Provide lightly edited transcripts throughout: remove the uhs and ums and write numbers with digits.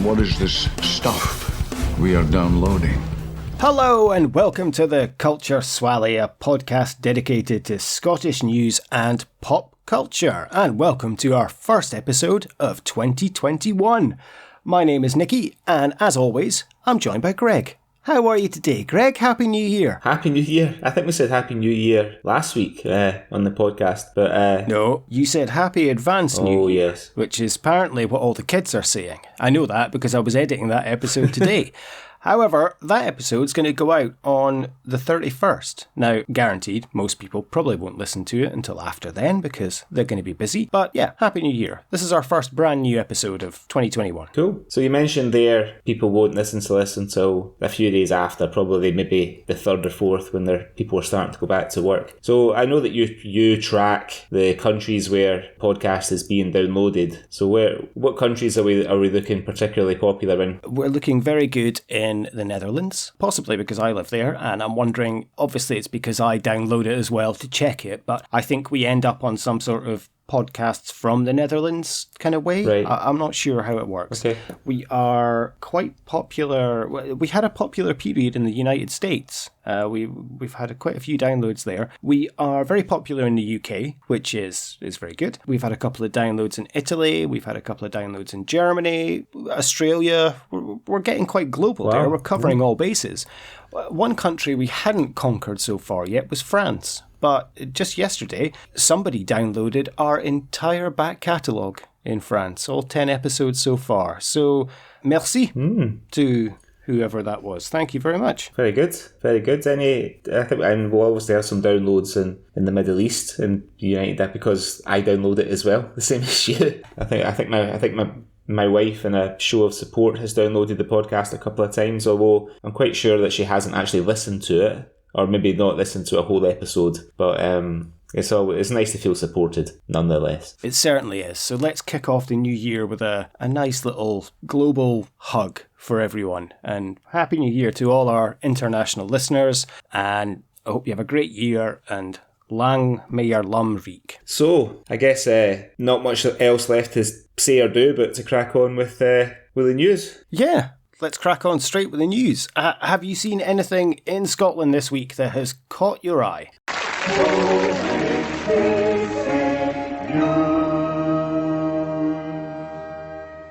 What is this stuff we are downloading? Hello and welcome to the Culture Swally, a podcast dedicated to Scottish news and pop culture. And welcome to our first episode of 2021. My name is Nikki, and as always, I'm joined by Greg. How are you today, Greg? Happy New Year. Happy New Year. I think we said Happy New Year last week on the podcast, but... No, you said Happy Advanced New Year, yes. Which is apparently what all the kids are saying. I know that because I was editing that episode today. However, that episode's going to go out on the 31st. Now, guaranteed, most people probably won't listen to it until after then because they're going to be busy. But yeah, Happy New Year. This is our first brand new episode of 2021. Cool. So you mentioned there people won't listen to this until a few days after, probably maybe the 3rd or 4th when people are starting to go back to work. So I know that you track the countries where podcast is being downloaded. So what countries are we looking particularly popular in? We're looking very good in the Netherlands, possibly because I live there, and I'm wondering, obviously it's because I download it as well to check it, but I think we end up on some sort of podcasts from the Netherlands kind of way. Right. I'm not sure how it works. Okay. We are quite popular. We had a popular period in the United States. We've had quite a few downloads there. We are very popular in the UK, which is very good. We've had a couple of downloads in Italy. We've had a couple of downloads in Germany, Australia. We're getting quite global there. We're covering all bases. One country we hadn't conquered so far yet was France. But just yesterday, somebody downloaded our entire back catalogue in France, all 10 episodes so far. So, merci to whoever that was. Thank you very much. Very good, very good. I think, and we'll obviously have some downloads in the Middle East and United that because I download it as well, the same as you. I think my wife, in a show of support, has downloaded the podcast a couple of times, although I'm quite sure that she hasn't actually listened to it. Or maybe not listen to a whole episode, but it's nice to feel supported, nonetheless. It certainly is. So let's kick off the new year with a nice little global hug for everyone. And Happy New Year to all our international listeners. And I hope you have a great year and lang may your lum reek. So, I guess not much else left to say or do, but to crack on with the news. Yeah. Let's crack on straight with the news. Have you seen anything in Scotland this week that has caught your eye?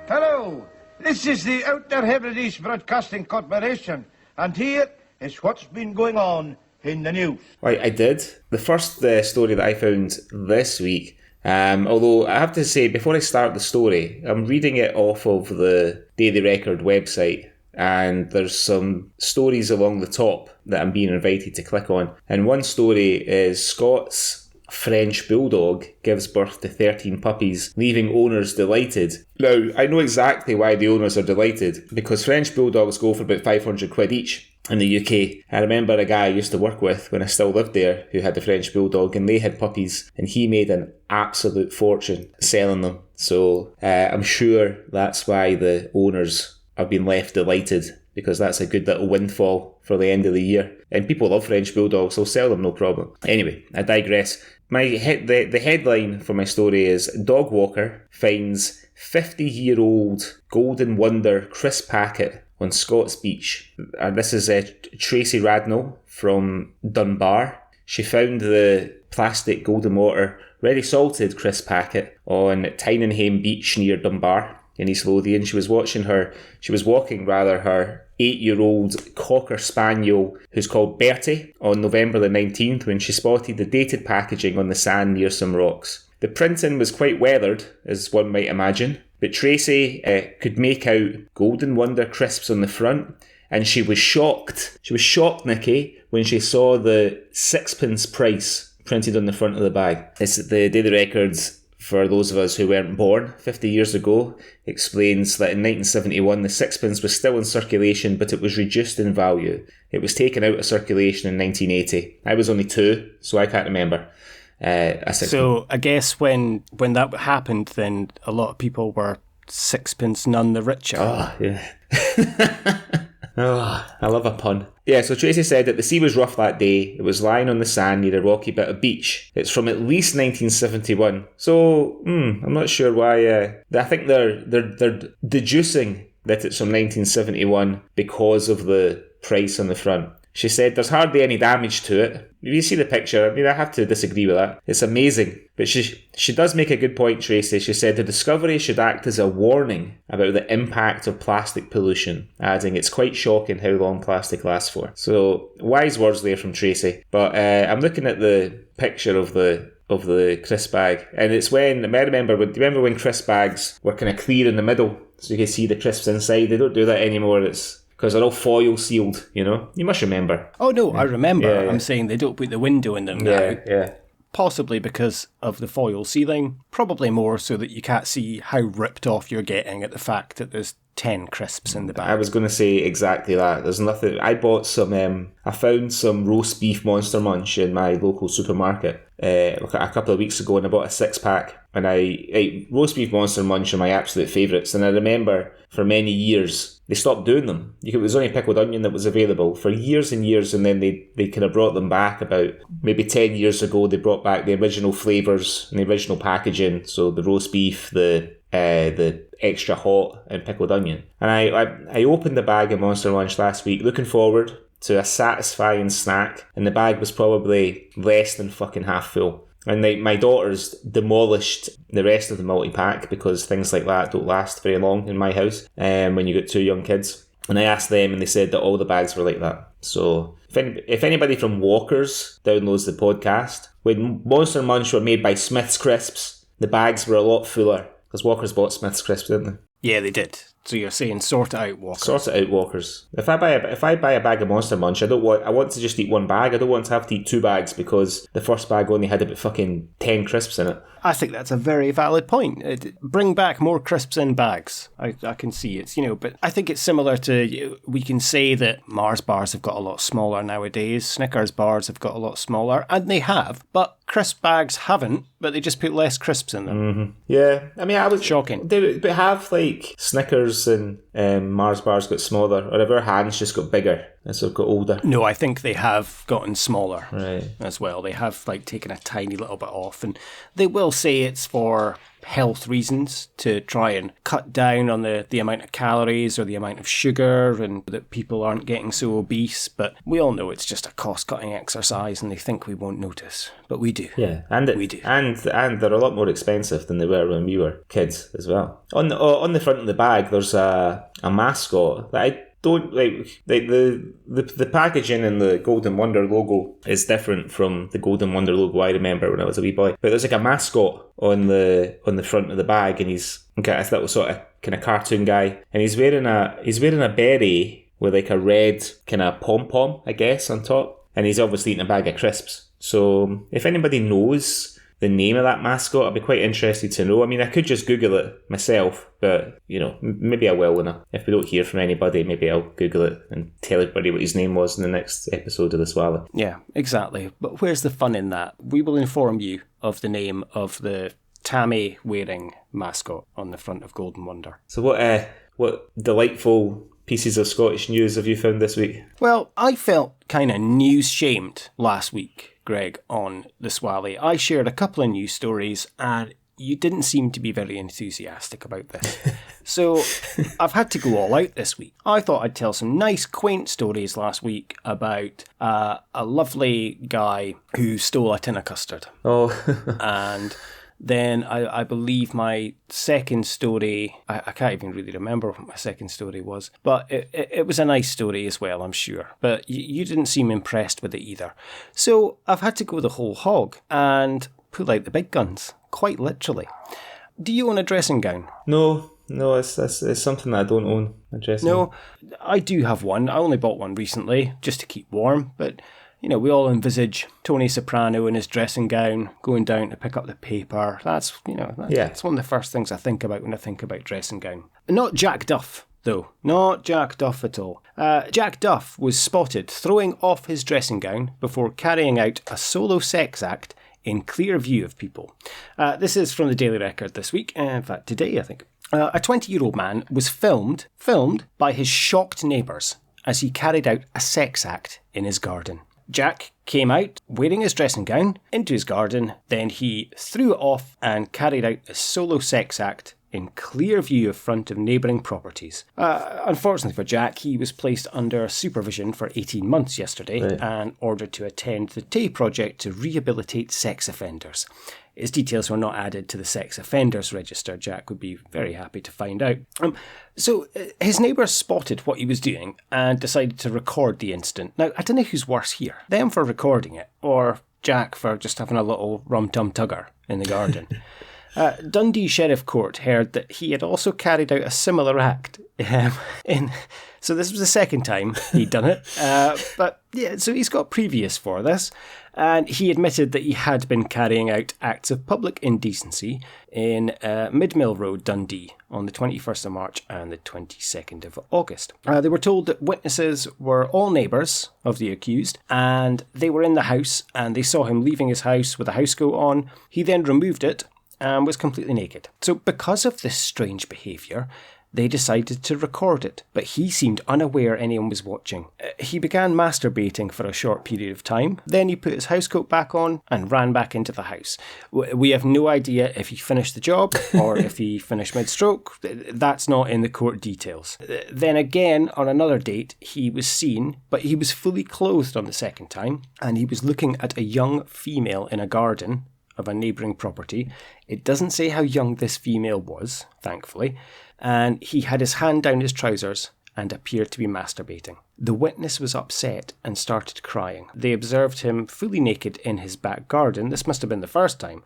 Hello, this is the Outer Hebrides Broadcasting Corporation, and here is what's been going on in the news. Right, I did. The first story that I found this week, although I have to say, before I start the story, I'm reading it off of the Daily Record website, and there's some stories along the top that I'm being invited to click on. And one story is Scott's French Bulldog gives birth to 13 puppies, leaving owners delighted. Now, I know exactly why the owners are delighted, because French Bulldogs go for about £500 each in the UK. I remember a guy I used to work with when I still lived there who had a French Bulldog, and they had puppies, and he made an absolute fortune selling them. So I'm sure that's why the owners have been left delighted, because that's a good little windfall for the end of the year. And people love French Bulldogs, they'll sell them no problem. Anyway, I digress. The headline for my story is Dog Walker finds 50-year-old Golden Wonder crisp packet on Scott's beach. This is Tracy Radnell from Dunbar. She found the plastic Golden Water ready salted crisp packet on Tynenham Beach near Dunbar in East Lothian. She was walking her 8-year-old Cocker Spaniel, who's called Bertie, on November the 19th when she spotted the dated packaging on the sand near some rocks. The printing was quite weathered, as one might imagine, but Tracy could make out Golden Wonder crisps on the front, and she was shocked. She was shocked, Nikki, when she saw the 6p price printed on the front of the bag. It's the Daily Records, for those of us who weren't born 50 years ago, explains that in 1971 the 6p was still in circulation, but it was reduced in value. It was taken out of circulation in 1980. I was only 2, so I can't remember. So I guess when that happened, then a lot of people were 6p none the richer. Oh, yeah. Oh, I love a pun. Yeah, so Tracy said that the sea was rough that day. It was lying on the sand near a rocky bit of beach. It's from at least 1971. So, I'm not sure why. I think they're deducing that it's from 1971 because of the price on the front. She said there's hardly any damage to it. If you see the picture, I mean, I have to disagree with that. It's amazing. But she does make a good point, Tracy. She said the discovery should act as a warning about the impact of plastic pollution, adding it's quite shocking how long plastic lasts for. So, wise words there from Tracy. But I'm looking at the picture of the crisp bag, and it's when, I remember when crisp bags were kind of clear in the middle, so you could see the crisps inside. They don't do that anymore. It's because they're all foil sealed, you know? You must remember. Oh, no, I remember. Yeah, yeah. I'm saying they don't put the window in them now. Yeah. Possibly because of the foil sealing. Probably more so that you can't see how ripped off you're getting at the fact that there's 10 crisps in the bag. I was going to say exactly that. There's nothing. I bought some. I found some roast beef Monster Munch in my local supermarket a couple of weeks ago, and I bought a 6-pack. And I ate roast beef Monster Munch are my absolute favourites. And I remember for many years they stopped doing them. It was only pickled onion that was available for years and years, and then they kind of brought them back about maybe 10 years ago. They brought back the original flavours and the original packaging. So the roast beef, the extra hot and pickled onion. And I opened the bag of Monster Munch last week looking forward to a satisfying snack, and the bag was probably less than fucking half full. And my daughters demolished the rest of the multi-pack because things like that don't last very long in my house when you got 2 young kids. And I asked them, and they said that all the bags were like that. So if anybody from Walker's downloads the podcast, when Monster Munch were made by Smith's Crisps, the bags were a lot fuller. Because Walker's bought Smith's Crisps, didn't they? Yeah, they did. So you're saying sort it out, Walker. Sort it out, Walkers. If I buy a bag of Monster Munch, I want to just eat one bag. I don't want to have to eat 2 bags because the first bag only had about fucking 10 crisps in it. I think that's a very valid point. Bring back more crisps in bags. I can see it's, but I think it's similar to, we can say that Mars bars have got a lot smaller nowadays, Snickers bars have got a lot smaller, and they have, but crisp bags haven't, but they just put less crisps in them. Mm-hmm. Yeah, I mean, I was shocking. But have like Snickers and Mars bars got smaller, or have our hands just got bigger as they've got older? No, I think they have gotten smaller as well. They have taken a tiny little bit off, and they will say it's for health reasons to try and cut down on the amount of calories or the amount of sugar, and that people aren't getting so obese. But we all know it's just a cost-cutting exercise, and they think we won't notice, but we do. Yeah, and we do. And they're a lot more expensive than they were when we were kids as well. On the front of the bag, there's a mascot that I don't like. The packaging and the Golden Wonder logo is different from the Golden Wonder logo I remember when I was a wee boy. But there's like a mascot on the front of the bag, and he's that little sort of kind of cartoon guy, and he's wearing a beret with like a red kind of pom pom, I guess, on top, and he's obviously eating a bag of crisps. So if anybody knows the name of that mascot, I'd be quite interested to know. I mean, I could just Google it myself, but, maybe I will. And if we don't hear from anybody, maybe I'll Google it and tell everybody what his name was in the next episode of The Swally. Yeah, exactly. But where's the fun in that? We will inform you of the name of the Tammy-wearing mascot on the front of Golden Wonder. So what delightful pieces of Scottish news have you found this week? Well, I felt kind of news-shamed last week, Greg, on The Swally. I shared a couple of news stories, and you didn't seem to be very enthusiastic about this. So I've had to go all out this week. I thought I'd tell some nice, quaint stories last week about a lovely guy who stole a tin of custard. Oh. And then I believe my second story, I can't even really remember what my second story was, but it was a nice story as well, I'm sure. But you didn't seem impressed with it either. So I've had to go the whole hog and pull out the big guns, quite literally. Do you own a dressing gown? No, it's something that I don't own, a dressing gown. No, I do have one. I only bought one recently, just to keep warm, but we all envisage Tony Soprano in his dressing gown going down to pick up the paper. That's one of the first things I think about when I think about dressing gown. Not Jack Duff, though. Not Jack Duff at all. Jack Duff was spotted throwing off his dressing gown before carrying out a solo sex act in clear view of people. This is from the Daily Record this week. In fact, today, I think. A 20-year-old man was filmed by his shocked neighbours as he carried out a sex act in his garden. Jack came out wearing his dressing gown into his garden, then he threw it off and carried out a solo sex act in clear view of front of neighbouring properties. Unfortunately for Jack, he was placed under supervision for 18 months yesterday and ordered to attend the Tay project to rehabilitate sex offenders. His details were not added to the sex offenders register. Jack would be very happy to find out. So his neighbours spotted what he was doing and decided to record the incident. Now, I don't know who's worse here, them for recording it or Jack for just having a little rum-tum-tugger in the garden. Dundee Sheriff Court heard that he had also carried out a similar act. So this was the second time he'd done it. But yeah, so he's got previous for this. And he admitted that he had been carrying out acts of public indecency in Midmill Road, Dundee, on the 21st of March and the 22nd of August. They were told that witnesses were all neighbours of the accused, and they were in the house, and they saw him leaving his house with a housecoat on. He then removed it and was completely naked. So because of this strange behaviour, they decided to record it, but he seemed unaware anyone was watching. He began masturbating for a short period of time, then he put his housecoat back on and ran back into the house. We have no idea if he finished the job or if he finished mid-stroke. That's not in the court details. Then again, on another date, he was seen, but he was fully clothed on the second time, and he was looking at a young female in a garden of a neighbouring property. It doesn't say how young this female was, thankfully, and he had his hand down his trousers and appeared to be masturbating. The witness was upset and started crying. They observed him fully naked in his back garden, this must have been the first time,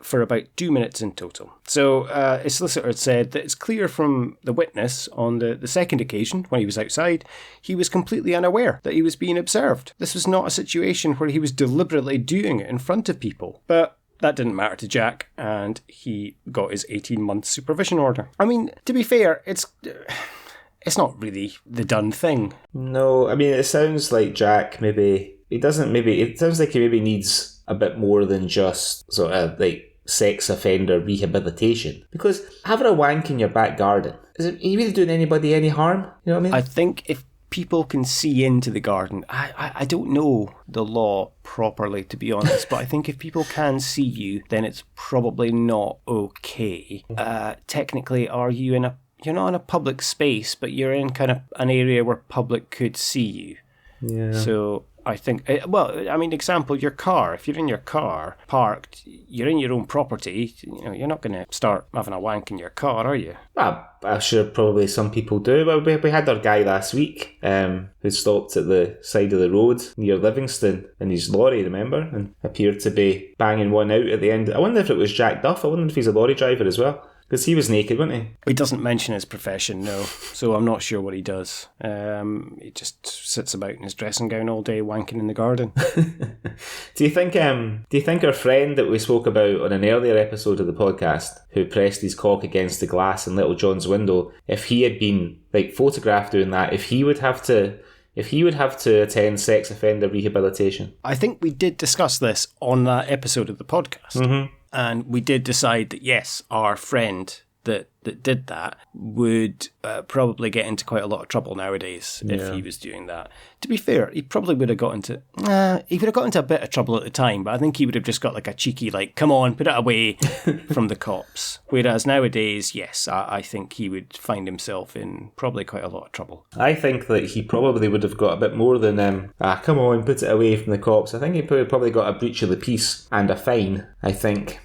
for about 2 minutes in total. So his solicitor had said that it's clear from the witness on the second occasion, when he was outside, he was completely unaware that he was being observed. This was not a situation where he was deliberately doing it in front of people. But that didn't matter to Jack, and he got his 18-month supervision order. I mean, to be fair, it's not really the done thing. No, I mean, it sounds like Jack it sounds like he maybe needs a bit more than just sort of like sex offender rehabilitation. Because having a wank in your back garden, are you really doing anybody any harm? You know what I mean? I think if people can see into the garden, I don't know the law properly, to be honest, but I think if people can see you, then it's probably not okay. Technically, you're not in a public space, but you're in kind of an area where public could see you. Yeah. So I think, example, your car. If you're in your car, parked, you're in your own property, you're not going to start having a wank in your car, are you? Well, I'm sure probably some people do. Well, we had our guy last week who stopped at the side of the road near Livingston in his lorry, remember? And appeared to be banging one out at the end. I wonder if it was Jack Duff. I wonder if he's a lorry driver as well. Because he was naked, wasn't he? He doesn't mention his profession, no. So I'm not sure what he does. He just sits about in his dressing gown all day, wanking in the garden. Do you think our friend that we spoke about on an earlier episode of the podcast, who pressed his cock against the glass in Little John's window, if he had been photographed doing that, if he would have to attend sex offender rehabilitation? I think we did discuss this on that episode of the podcast. Mm-hmm. And we did decide that, yes, our friend that did that would probably get into quite a lot of trouble nowadays if he was doing that. To be fair, he probably would have got into a bit of trouble at the time, but I think he would have just got like a cheeky, come on, put it away from the cops. Whereas nowadays, yes, I think he would find himself in probably quite a lot of trouble. I think that he probably would have got a bit more than, come on, put it away from the cops. I think he probably got a breach of the peace and a fine, I think.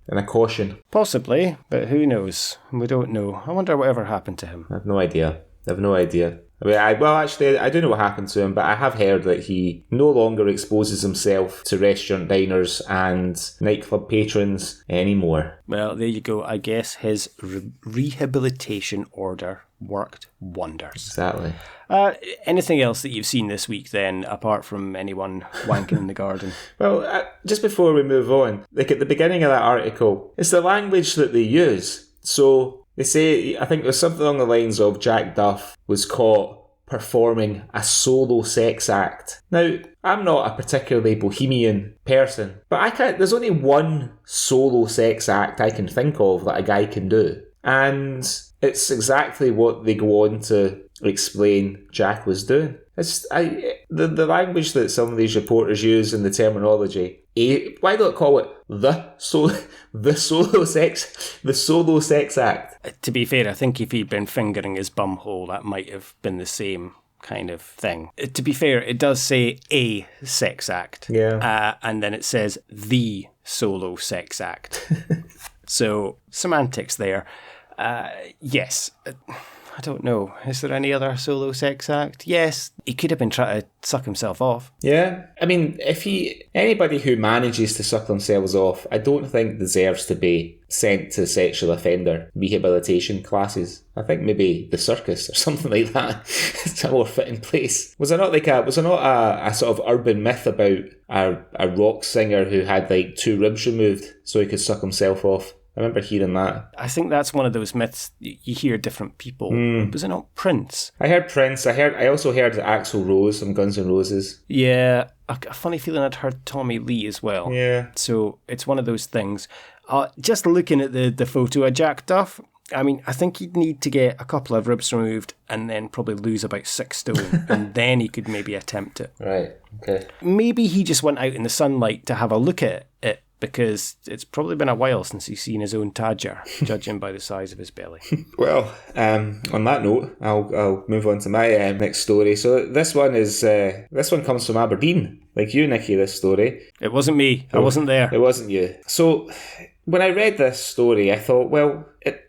And a caution. Possibly, but who knows? We don't know. I wonder whatever happened to him. I have no idea. I mean, I do know what happened to him, but I have heard that he no longer exposes himself to restaurant diners and nightclub patrons anymore. Well, there you go. I guess his rehabilitation order worked wonders. Exactly. Anything else that you've seen this week then, apart from anyone wanking in the garden? Well, just before we move on, at the beginning of that article, it's the language that they use. So they say, I think there's something along the lines of Jack Duff was caught performing a solo sex act. Now, I'm not a particularly bohemian person, but there's only one solo sex act I can think of that a guy can do. And it's exactly what they go on to explain Jack was doing. The language that some of these reporters use in the terminology. Why not call it the solo sex act? To be fair, I think if he'd been fingering his bumhole, that might have been the same kind of thing. To be fair, it does say a sex act. Yeah. And then it says the solo sex act. So, semantics there. Yes. I don't know. Is there any other solo sex act? Yes. He could have been trying to suck himself off. Yeah. I mean, anybody who manages to suck themselves off, I don't think deserves to be sent to sexual offender rehabilitation classes. I think maybe the circus or something like that. It's a more fitting place. Was there not a sort of urban myth about a rock singer who had like 2 ribs removed so he could suck himself off? I remember hearing that. I think that's one of those myths you hear different people. Was it not Prince? I heard Prince. I also heard Axl Rose from Guns N' Roses. Yeah, a funny feeling I'd heard Tommy Lee as well. Yeah. So it's one of those things. Just looking at the photo of Jack Duff, I mean, I think he'd need to get a couple of ribs removed and then probably lose about 6 stone, and then he could maybe attempt it. Right, okay. Maybe he just went out in the sunlight to have a look at it, because it's probably been a while since he's seen his own tadger, judging by the size of his belly. Well, on that note, I'll move on to my next story. So this one comes from Aberdeen, like you, Nicky. This story. It wasn't me. I wasn't there. It wasn't you. So when I read this story, I thought, well,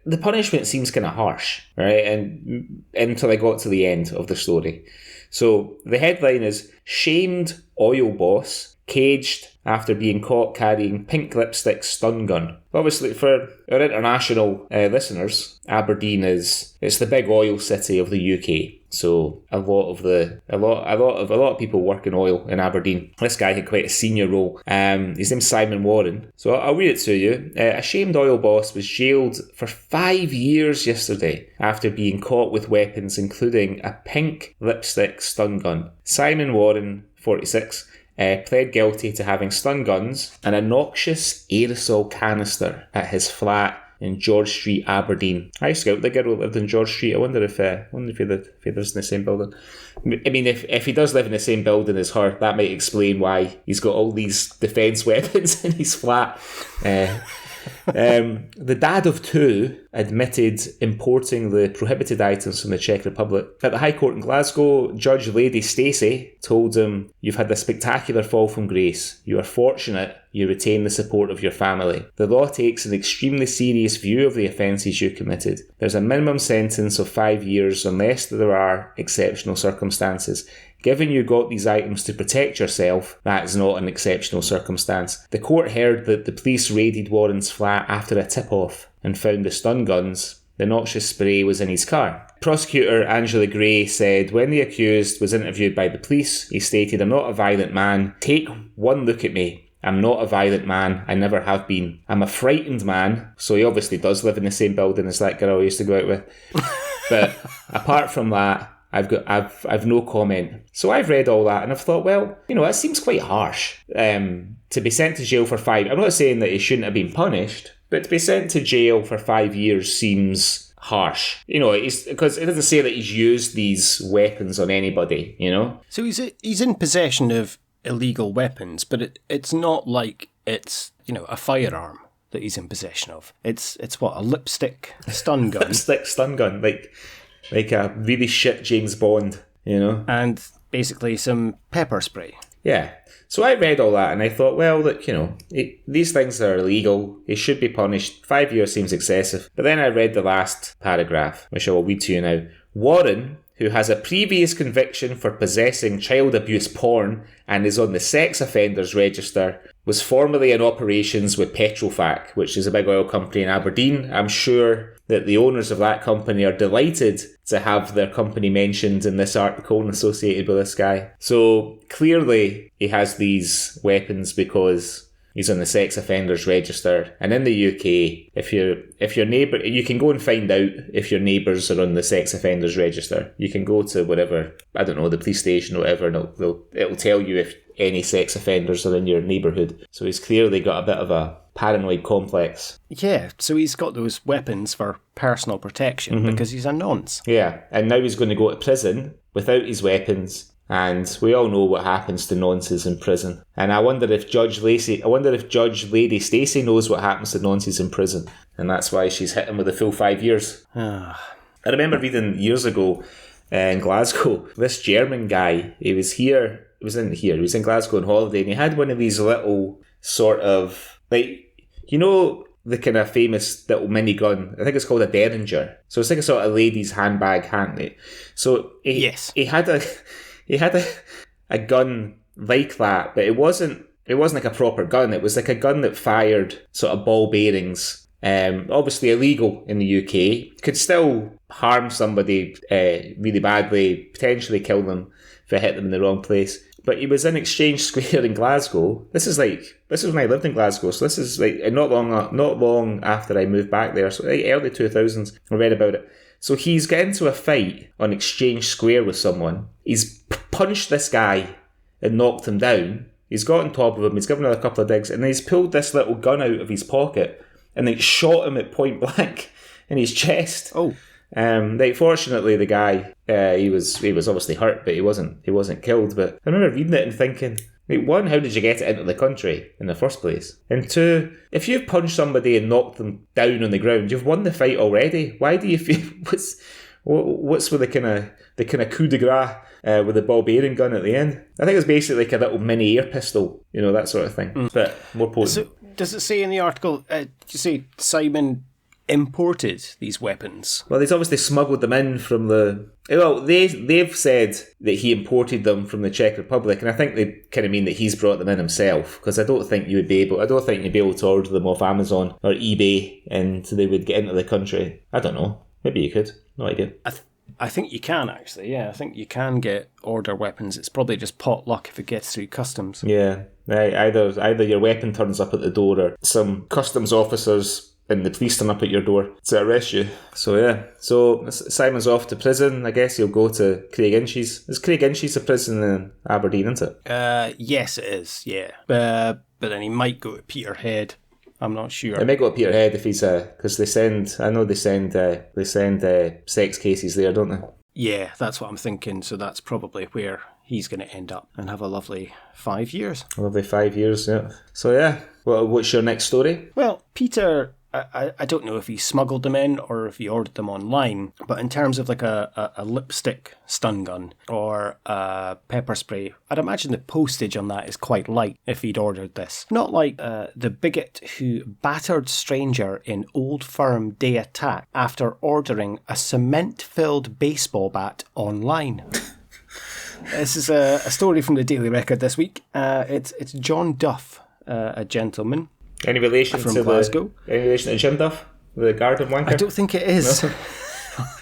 the punishment seems kind of harsh, right? And until I got to the end of the story. So the headline is "Shamed Oil Boss Caged After Being Caught Carrying Pink Lipstick Stun Gun." Obviously, for our international listeners, Aberdeen it's the big oil city of the UK. So a lot of people work in oil in Aberdeen. This guy had quite a senior role. His name's Simon Warren. So I'll read it to you. A shamed oil boss was jailed for 5 years yesterday after being caught with weapons, including a pink lipstick stun gun. Simon Warren, 46. Pled guilty to having stun guns and a noxious aerosol canister at his flat in George Street, Aberdeen. I used to go out with the girl who lived in George Street. I wonder if he lives in the same building. I mean, if he does live in the same building as her, that might explain why he's got all these defence weapons in his flat. The dad of 2 admitted importing the prohibited items from the Czech Republic. At the High Court in Glasgow, Judge Lady Stacey told him, "You've had a spectacular fall from grace. You are fortunate you retain the support of your family. The law takes an extremely serious view of the offences you committed. There's a minimum sentence of 5 years unless there are exceptional circumstances. Given you got these items to protect yourself, that is not an exceptional circumstance." The court heard that the police raided Warren's flat after a tip-off and found the stun guns. The noxious spray was in his car. Prosecutor Angela Gray said when the accused was interviewed by the police, he stated, "I'm not a violent man. Take one look at me. I'm not a violent man. I never have been. I'm a frightened man." So he obviously does live in the same building as that girl I used to go out with. But apart from that, I've no comment. So I've read all that and I've thought, well, that seems quite harsh. To be sent to jail for 5. I'm not saying that he shouldn't have been punished, but to be sent to jail for 5 years seems harsh. Because it doesn't say that he's used these weapons on anybody. So he's in possession of illegal weapons, but it's not like it's a firearm that he's in possession of. It's what, a lipstick stun gun? Lipstick stun gun, like a really shit James Bond, And basically some pepper spray. Yeah. So I read all that and I thought, well, look, these things are illegal. He should be punished. 5 years seems excessive. But then I read the last paragraph, which I will read to you now. Warren, who has a previous conviction for possessing child abuse porn and is on the sex offenders register, was formerly in operations with Petrofac, which is a big oil company in Aberdeen. I'm sure that the owners of that company are delighted to have their company mentioned in this article and associated with this guy. So clearly he has these weapons because he's on the sex offenders register. And in the UK, if your neighbour, you can go and find out if your neighbours are on the sex offenders register. You can go to whatever, I don't know, the police station or whatever, and it'll tell you if any sex offenders are in your neighbourhood. So he's clearly got a bit of a paranoid complex. Yeah, so he's got those weapons for personal protection because he's a nonce. Yeah, and now he's going to go to prison without his weapons And we all know what happens to nonces in prison. And I wonder if Judge Lady Stacey knows what happens to nonces in prison. And that's why she's hit him with a full 5 years. I remember reading years ago in Glasgow, this German guy, he was in Glasgow on holiday, and he had one of these little sort of, like, you know, the kind of famous little minigun. I think it's called a Derringer. So it's like a sort of lady's handbag handle. So he had a gun like that, but it wasn't like a proper gun. It was like a gun that fired sort of ball bearings. Obviously illegal in the UK. Could still harm somebody really badly, potentially kill them if it hit them in the wrong place. But he was in Exchange Square in Glasgow. This was when I lived in Glasgow, so this is like not long after I moved back there, so like early 2000s. I read about it. So he's getting into a fight on Exchange Square with someone. He's punched this guy and knocked him down. He's got on top of him, he's given him a couple of digs, and then he's pulled this little gun out of his pocket and then shot him at point blank in his chest. Oh. Fortunately, the guy, he was obviously hurt, but he wasn't killed. But I remember reading it and thinking, like, one, how did you get it into the country in the first place? And two, if you've punched somebody and knocked them down on the ground, you've won the fight already. Why do you feel what's with the kind of coup de grace with the ball bearing gun at the end? I think it's basically like a little mini air pistol, you know, that sort of thing, but more potent. So, does it say in the article? You say Simon imported these weapons? Well, he's obviously smuggled them in from the... Well, they've said that he imported them from the Czech Republic, and I think they kind of mean that he's brought them in himself, because I don't think you'd be able to order them off Amazon or eBay and they would get into the country. I don't know. Maybe you could. No idea. I think you can, actually, yeah. I think you can order weapons. It's probably just pot luck if it gets through customs. Yeah. Either your weapon turns up at the door or some customs officers and the police turn up at your door to arrest you. So yeah. So Simon's off to prison. I guess he'll go to Craig Inches. Is Craig Inches a prison in Aberdeen, isn't it? Yes, it is, yeah. But then he might go to Peterhead. I'm not sure. He might go to Peterhead if he's because they send sex cases there, don't they? Yeah, that's what I'm thinking. So that's probably where he's going to end up and have a lovely 5 years. A lovely 5 years, yeah. So yeah, what's your next story? Well, Peter, I don't know if he smuggled them in or if he ordered them online, but in terms of like a lipstick stun gun or a pepper spray, I'd imagine the postage on that is quite light if he'd ordered this. Not like the bigot who battered stranger in Old Firm Day attack after ordering a cement-filled baseball bat online. This is a story from the Daily Record this week. It's John Duff, a gentleman. Any relation from to Glasgow? Any relation to Jim Duff, the garden wanker? I don't think it is. No?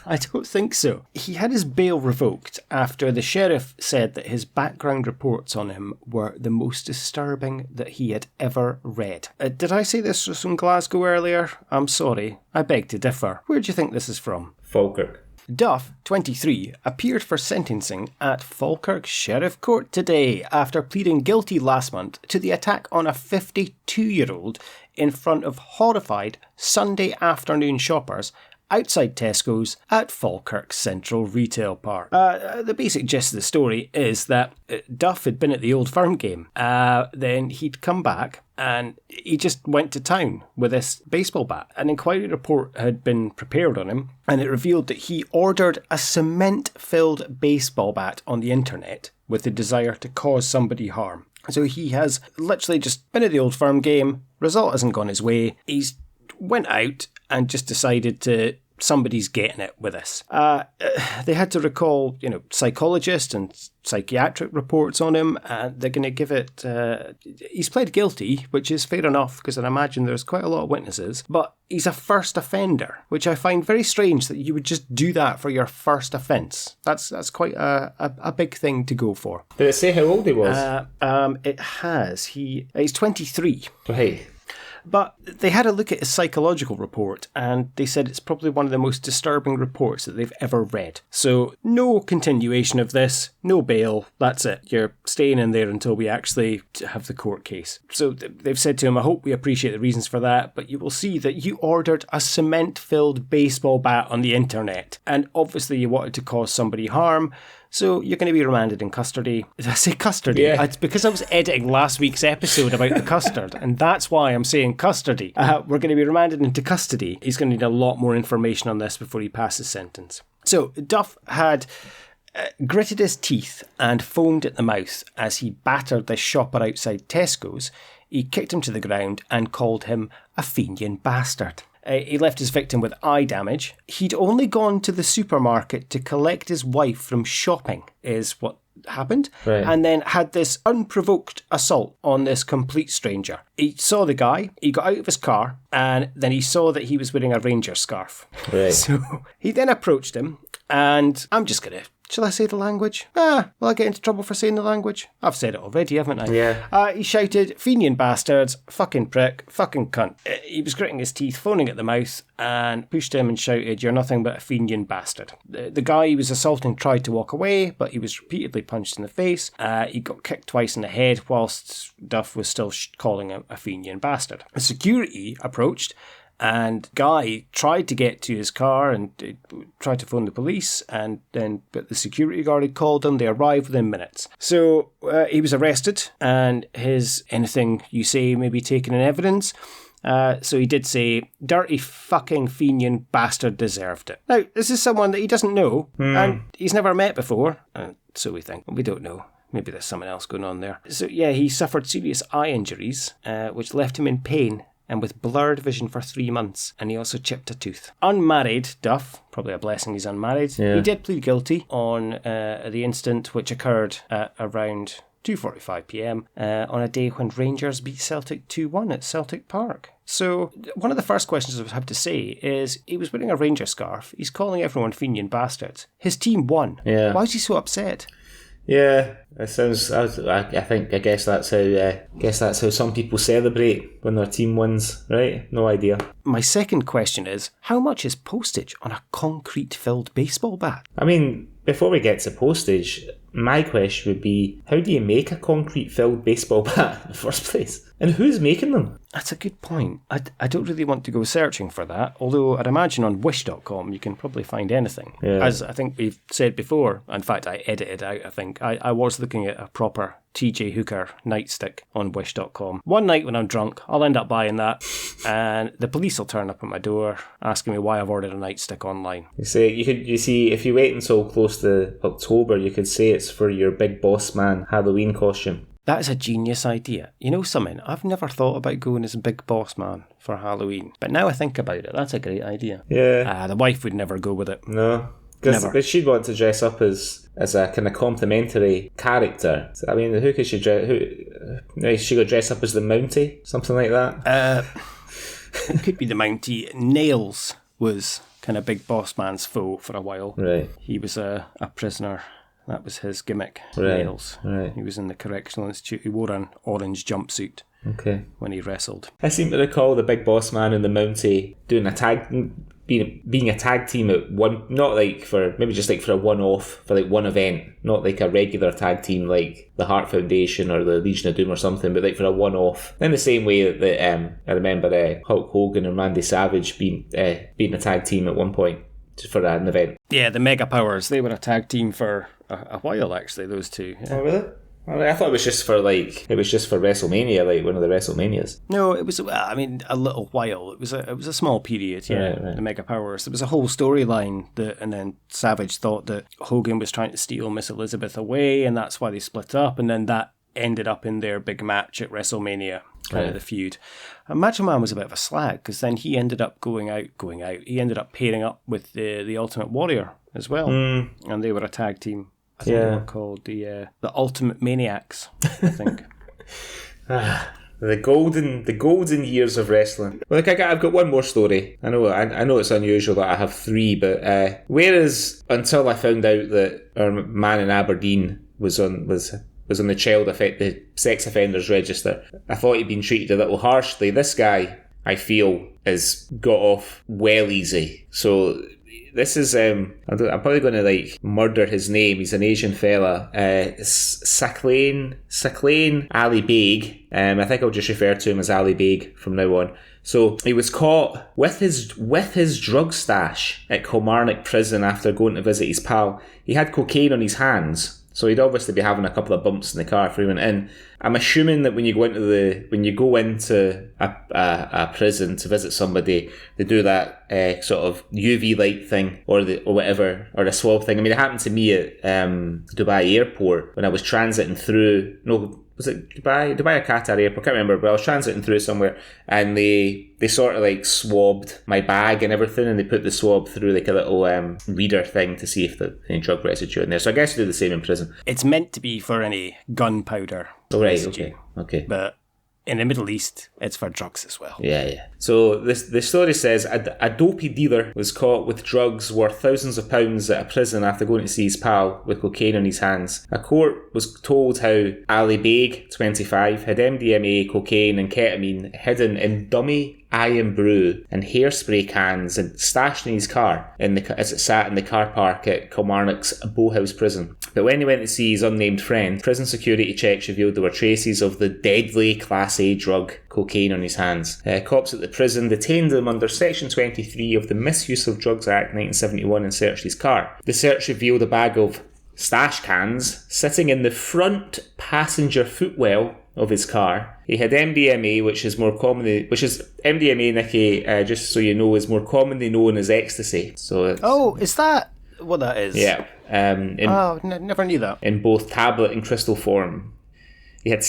I don't think so. He had his bail revoked after the sheriff said that his background reports on him were the most disturbing that he had ever read. Did I say this was from Glasgow earlier? I'm sorry. I beg to differ. Where do you think this is from? Falkirk. Duff, 23, appeared for sentencing at Falkirk Sheriff Court today after pleading guilty last month to the attack on a 52-year-old in front of horrified Sunday afternoon shoppers outside Tesco's at Falkirk Central Retail Park. The basic gist of the story is that Duff had been at the Old Firm game. Then he'd come back and he just went to town with this baseball bat. An inquiry report had been prepared on him and it revealed that he ordered a cement-filled baseball bat on the internet with the desire to cause somebody harm. So he has literally just been at the Old Firm game, result hasn't gone his way, he's went out and just decided to somebody's getting it with us. They had to recall, psychologist and psychiatric reports on him, and they're going to give it... he's pled guilty, which is fair enough, because I imagine there's quite a lot of witnesses, but he's a first offender, which I find very strange that you would just do that for your first offence. That's quite a big thing to go for. Did it say how old he was? It has. He's 23. Right. But they had a look at his psychological report and they said it's probably one of the most disturbing reports that they've ever read. So no continuation of this, no bail, that's it. You're staying in there until we actually have the court case. So they've said to him, I hope we appreciate the reasons for that, but you will see that you ordered a cement-filled baseball bat on the internet and obviously you wanted to cause somebody harm. So you're going to be remanded in custody. Did I say custody? Yeah. It's because I was editing last week's episode about the custard, and that's why I'm saying custody. We're going to be remanded into custody. He's going to need a lot more information on this before he passes sentence. So Duff had gritted his teeth and foamed at the mouth as he battered this shopper outside Tesco's. He kicked him to the ground and called him a Fenian bastard. He left his victim with eye damage. He'd only gone to the supermarket to collect his wife from shopping, is what happened, right. And then had this unprovoked assault on this complete stranger. He saw the guy, he got out of his car, and then he saw that he was wearing a ranger scarf. Right. So he then approached him, and I'm just going to... Shall I say the language? Will I get into trouble for saying the language? I've said it already, haven't I? Yeah. He shouted, Fenian bastards, fucking prick, fucking cunt. He was gritting his teeth, foaming at the mouth, and pushed him and shouted, you're nothing but a Fenian bastard. The guy he was assaulting tried to walk away, but he was repeatedly punched in the face. He got kicked twice in the head whilst Duff was still calling him a Fenian bastard. The security approached, and Guy tried to get to his car and tried to phone the police, but the security guard had called him. They arrived within minutes. So he was arrested, and his anything you say may be taken in evidence. So he did say, dirty fucking Fenian bastard deserved it. Now, this is someone that he doesn't know, and he's never met before. So we think. We don't know. Maybe there's something else going on there. So yeah, he suffered serious eye injuries, which left him in pain and with blurred vision for 3 months, and he also chipped a tooth. Unmarried Duff, probably a blessing he's unmarried, he did plead guilty on the incident which occurred at around 2:45pm on a day when Rangers beat Celtic 2-1 at Celtic Park. So one of the first questions I would have to say is, he was wearing a Ranger scarf, he's calling everyone Fenian bastards. His team won. Yeah. Why is he so upset? Yeah, it sounds. I guess that's how some people celebrate when their team wins, right? No idea. My second question is, how much is postage on a concrete-filled baseball bat? I mean, before we get to postage, my question would be, how do you make a concrete-filled baseball bat in the first place? And who's making them? That's a good point. I don't really want to go searching for that, although I'd imagine on wish.com you can probably find anything. Yeah. As I think we've said before, in fact I edited out, I think, I was looking at a proper TJ Hooker nightstick on wish.com. One night when I'm drunk, I'll end up buying that, and the police will turn up at my door asking me why I've ordered a nightstick online. You see, if you wait until close to October, you could say it's for your Big Boss Man Halloween costume. That is a genius idea. You know something? I've never thought about going as a Big Boss Man for Halloween. But now I think about it, that's a great idea. Yeah. The wife would never go with it. No. Because she'd want to dress up as a kind of complimentary character. So, I mean, who could she dress... she could dress up as the Mountie? Something like that? It could be the Mountie. Nails was kind of Big Boss Man's foe for a while. Right. He was a prisoner. That was his gimmick, right. Nails. Right. He was in the correctional institute. He wore an orange jumpsuit when he wrestled. I seem to recall the Big Boss Man and the Mountie doing being a tag team at one, not like for, maybe just like for a one-off, for like one event, not like a regular tag team like the Heart Foundation or the Legion of Doom or something, but like for a one-off. In the same way that I remember Hulk Hogan and Randy Savage being a tag team at one point for an event. Yeah, the Mega Powers, they were a tag team for a while, actually, those two. Yeah. Oh, really? I thought it was just for WrestleMania, like one of the WrestleManias. No, it was, a little while. It was a small period, yeah. Right. The Mega Powers. There was a whole storyline and then Savage thought that Hogan was trying to steal Miss Elizabeth away, and that's why they split up, and then that ended up in their big match at WrestleMania, kind of the feud. Macho Man was a bit of a slag, because then he ended up going out. He ended up pairing up with the Ultimate Warrior as well, and they were a tag team. I think they were called the Ultimate Maniacs, I think. The golden years of wrestling. Well, I've got one more story. I know it's unusual that I have three, but whereas until I found out that our man in Aberdeen was on the sex offenders register, I thought he'd been treated a little harshly. This guy, I feel, has got off well easy. So this is I'm probably going to like murder his name. He's an Asian fella. Sakleen Ali Beg. I think I'll just refer to him as Ali Beg from now on. So he was caught with his drug stash at Kilmarnock prison after going to visit his pal. He had cocaine on his hands, so he'd obviously be having a couple of bumps in the car before he went in. I'm assuming that when you go into a prison to visit somebody, they do that sort of UV light thing or whatever, or a swab thing. I mean, it happened to me at Dubai Airport when I was transiting through. No, was it Dubai or Qatar Airport? I can't remember, but I was transiting through somewhere, and they sort of like swabbed my bag and everything, and they put the swab through like a little reader thing to see if there's any drug residue in there. So I guess they do the same in prison. It's meant to be for any gunpowder. Oh, right, okay. But in the Middle East, it's for drugs as well. Yeah. So the story says a dopey dealer was caught with drugs worth thousands of pounds at a prison after going to see his pal with cocaine on his hands. A court was told how Ali Beg, 25, had MDMA, cocaine and ketamine hidden in dummy iron brew and hairspray cans and stashed in his car as it sat in the car park at Kilmarnock's Bowhouse prison. But when he went to see his unnamed friend, prison security checks revealed there were traces of the deadly Class A drug cocaine on his hands. Cops at the prison detained him under Section 23 of the Misuse of Drugs Act 1971 and searched his car. The search revealed a bag of stash cans sitting in the front passenger footwell of his car. He had MDMA, which is MDMA, Nicky, just so you know, is more commonly known as ecstasy. So is that what that is? Yeah. Never knew that. In both tablet and crystal form. He had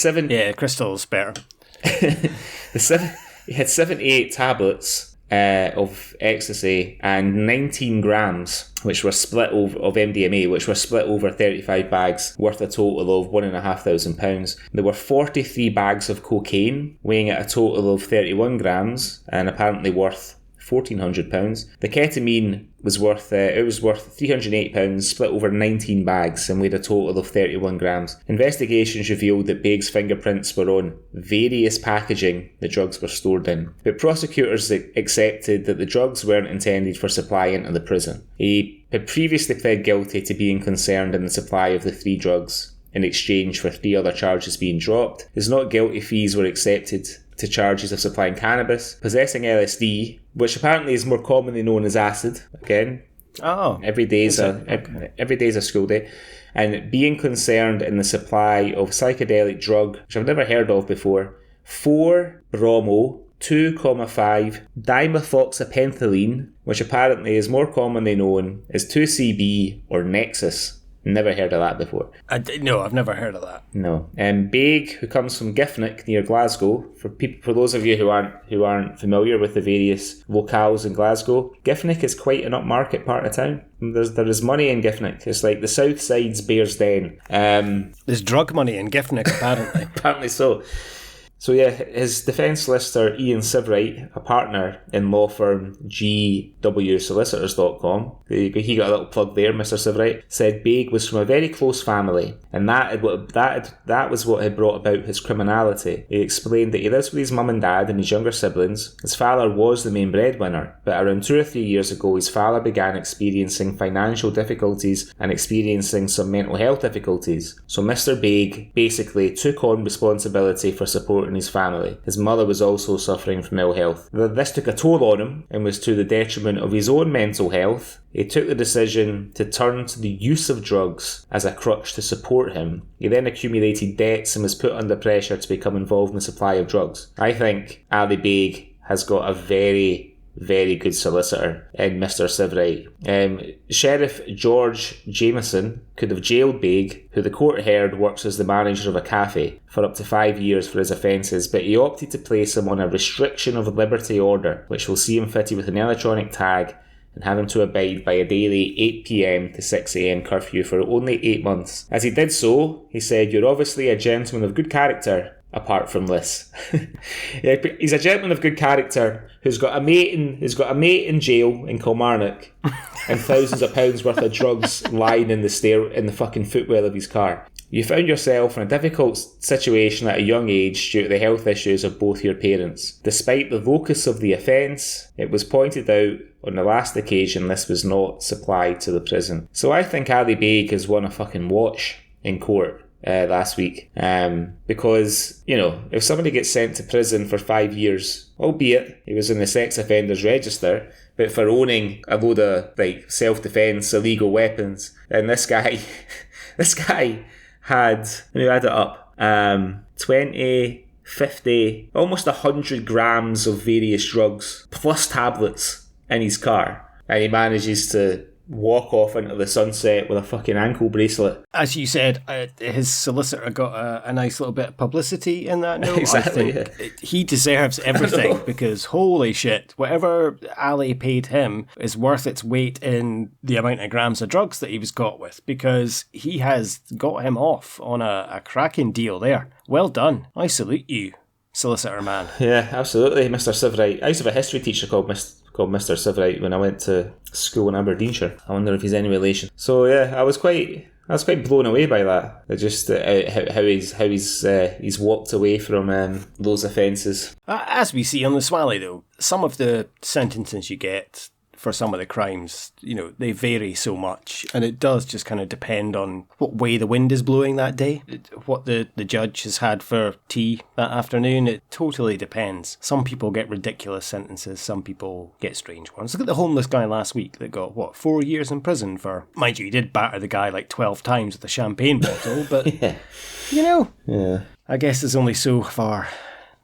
crystal's better. He had 78 tablets of ecstasy and 19 grams, which were split over of MDMA, which were split over 35 bags, worth a total of £1,500. There were 43 bags of cocaine, weighing at a total of 31 grams, and apparently worth £1,400. The ketamine was worth £308, split over 19 bags, and weighed a total of 31 grams. Investigations revealed that Beg's fingerprints were on various packaging the drugs were stored in, but prosecutors accepted that the drugs weren't intended for supply into the prison. He had previously pled guilty to being concerned in the supply of the 3 drugs in exchange for 3 other charges being dropped. His not guilty fees were accepted to charges of supplying cannabis, possessing LSD, which apparently is more commonly known as acid. Again, every day's a school day, and being concerned in the supply of psychedelic drug, which I've never heard of before, 4-bromo 2,5 dimethoxypentylene, which apparently is more commonly known as 2CB or Nexus. Never heard of that before. No, I've never heard of that. No. Beg, who comes from Giffnock near Glasgow, for those of you who aren't familiar with the various locales in Glasgow, Giffnock is quite an upmarket part of town. There is money in Giffnock. It's like the south side's Bears Den. There's drug money in Giffnock, apparently. Apparently so. So yeah, his defence solicitor Ian Sibright, a partner in law firm gwsolicitors.com, he got a little plug there, Mr. Sibright, said Beg was from a very close family, and that was what had brought about his criminality. He explained that he lives with his mum and dad and his younger siblings. His father was the main breadwinner, but around 2 or 3 years ago his father began experiencing financial difficulties and experiencing some mental health difficulties. So Mr. Beg basically took on responsibility for supporting his family. His mother was also suffering from ill health. This took a toll on him and was to the detriment of his own mental health. He took the decision to turn to the use of drugs as a crutch to support him. He then accumulated debts and was put under pressure to become involved in the supply of drugs. I think Ali Beg has got a very, very good solicitor in Mr. Sibright. Sheriff George Jameson could have jailed Beg, who the court heard works as the manager of a cafe, for up to 5 years for his offences, but he opted to place him on a restriction of liberty order, which will see him fitted with an electronic tag and have him to abide by a daily 8 p.m. to 6 a.m. curfew for only 8 months. As he did so, he said, "You're obviously a gentleman of good character, apart from this." Yeah, he's a gentleman of good character who's got a mate in jail in Kilmarnock and thousands of pounds worth of drugs lying in the fucking footwell of his car. You found yourself in a difficult situation at a young age due to the health issues of both your parents. Despite the locus of the offence, it was pointed out on the last occasion this was not supplied to the prison. So I think Ali Beg has won a fucking watch in court last week. Because, you know, if somebody gets sent to prison for 5 years, albeit he was in the sex offenders register, but for owning a load of like self-defence, illegal weapons, and this guy had, let me add it up, 20, 50, almost 100 grams of various drugs, plus tablets in his car. And he manages to walk off into the sunset with a fucking ankle bracelet. As you said, his solicitor got a nice little bit of publicity in that note. Exactly. I think he deserves everything because holy shit, whatever Ali paid him is worth its weight in the amount of grams of drugs that he was caught with, because he has got him off on a cracking deal there. Well done. I salute you, solicitor man. Yeah, absolutely, Mr. Sivrite. I used to have a history teacher called Mr. Sivrite when I went to school in Aberdeenshire. I wonder if he's any relation. So yeah, I was quite blown away by that. Just how he's walked away from those offences. As we see on the Swally, though, some of the sentences you get for some of the crimes, you know, they vary so much, and it does just kind of depend on what way the wind is blowing that day, what the judge has had for tea that afternoon. It totally depends. Some people get ridiculous sentences, some people get strange ones. Look at the homeless guy last week that got, 4 years in prison for, mind you, he did batter the guy like 12 times with a champagne bottle, but, yeah. You know, yeah. I guess there's only so far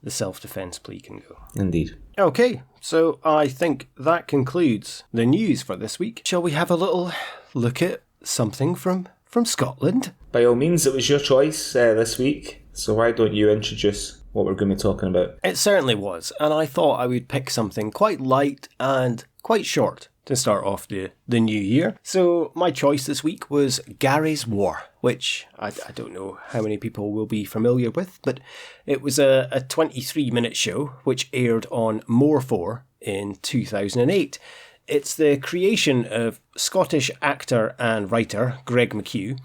the self-defence plea can go. Indeed. Okay, so I think that concludes the news for this week. Shall we have a little look at something from Scotland? By all means, it was your choice this week, so why don't you introduce what we're going to be talking about? It certainly was, and I thought I would pick something quite light and quite short to start off the new year. So my choice this week was Gary's War, which I don't know how many people will be familiar with, but it was a 23-minute show which aired on More 4 in 2008. It's the creation of Scottish actor and writer Greg McHugh,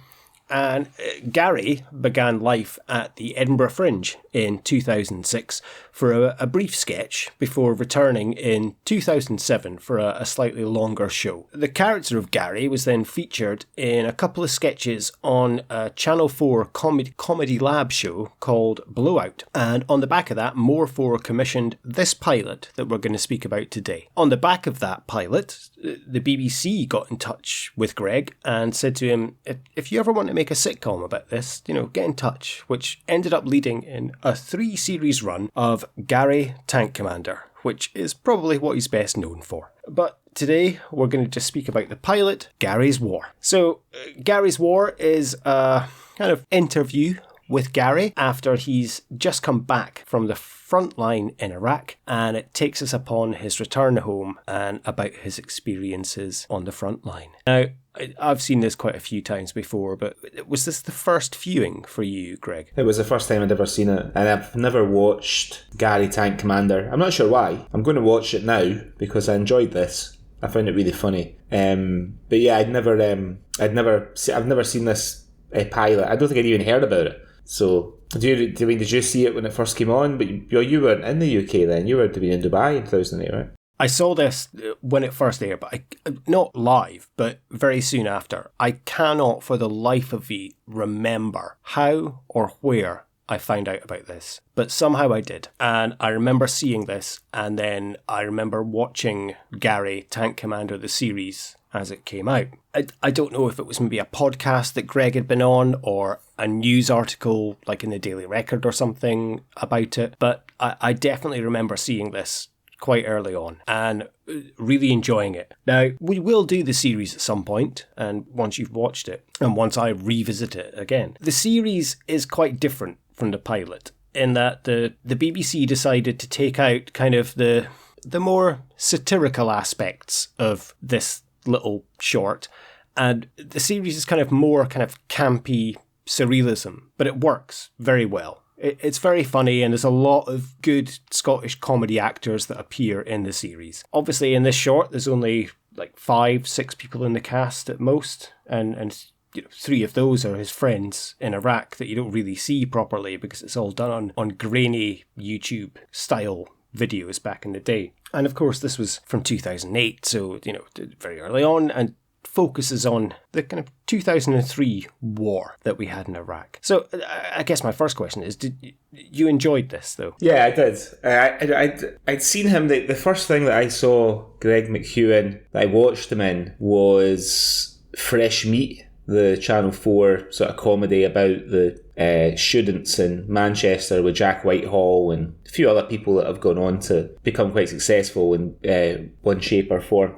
and Gary began life at the Edinburgh Fringe in 2006 for a brief sketch before returning in 2007 for a slightly longer show. The character of Gary was then featured in a couple of sketches on a Channel 4 comedy lab show called Blowout, and on the back of that, More 4 commissioned this pilot that we're going to speak about today. On the back of that pilot, the BBC got in touch with Greg and said to him, if you ever want to make a sitcom about this, get in touch, which ended up leading in a 3-series run of Gary Tank Commander, which is probably what he's best known for. But today we're going to just speak about the pilot, Gary's War. So Gary's War is a kind of interview with Gary after he's just come back from the front line in Iraq, and it takes us upon his return home and about his experiences on the front line. Now, I've seen this quite a few times before, but was this the first viewing for you, Greg? It was the first time I'd ever seen it, and I've never watched Gary Tank Commander. I'm not sure why. I'm going to watch it now because I enjoyed this. I found it really funny. But yeah, I've never seen this pilot. I don't think I'd even heard about it. So, did you see it when it first came on? But you weren't in the UK then. You were to be in Dubai in 2008, right? I saw this when it first aired, but not live, but very soon after. I cannot for the life of me remember how or where I found out about this, but somehow I did. And I remember seeing this, and then I remember watching Gary Tank Commander, the series, as it came out. I don't know if it was maybe a podcast that Greg had been on or a news article like in the Daily Record or something about it, but I definitely remember seeing this quite early on and really enjoying it. Now, we will do the series at some point, and once you've watched it and once I revisit it again. The series is quite different from the pilot in that the BBC decided to take out kind of the more satirical aspects of this little short, and the series is kind of more kind of campy surrealism, but it works very well. It's very funny, and there's a lot of good Scottish comedy actors that appear in the series. Obviously, in this short, there's only like 5-6 people in the cast at most, and three of those are his friends in Iraq that you don't really see properly because it's all done on grainy YouTube style videos back in the day. And of course, this was from 2008, so, very early on, and focuses on the kind of 2003 war that we had in Iraq. So I guess my first question is, did you enjoyed this, though? Yeah, I did. I'd seen him, the first thing that I saw Greg McEwen, that I watched him in, was Fresh Meat, the Channel 4 sort of comedy about the students in Manchester with Jack Whitehall and a few other people that have gone on to become quite successful in one shape or form.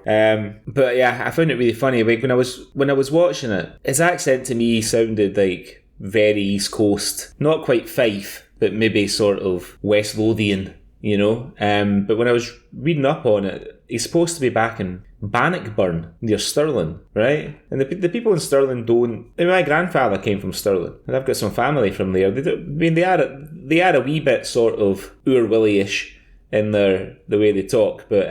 But yeah, I found it really funny. Like when I was watching it, his accent to me sounded like very East Coast, not quite Fife, but maybe sort of West Lothian, But when I was reading up on it, he's supposed to be back in Bannockburn near Stirling, right? And the people in Stirling don't. I mean, my grandfather came from Stirling, and I've got some family from there. They are a wee bit sort of Willie-ish in the way they talk, but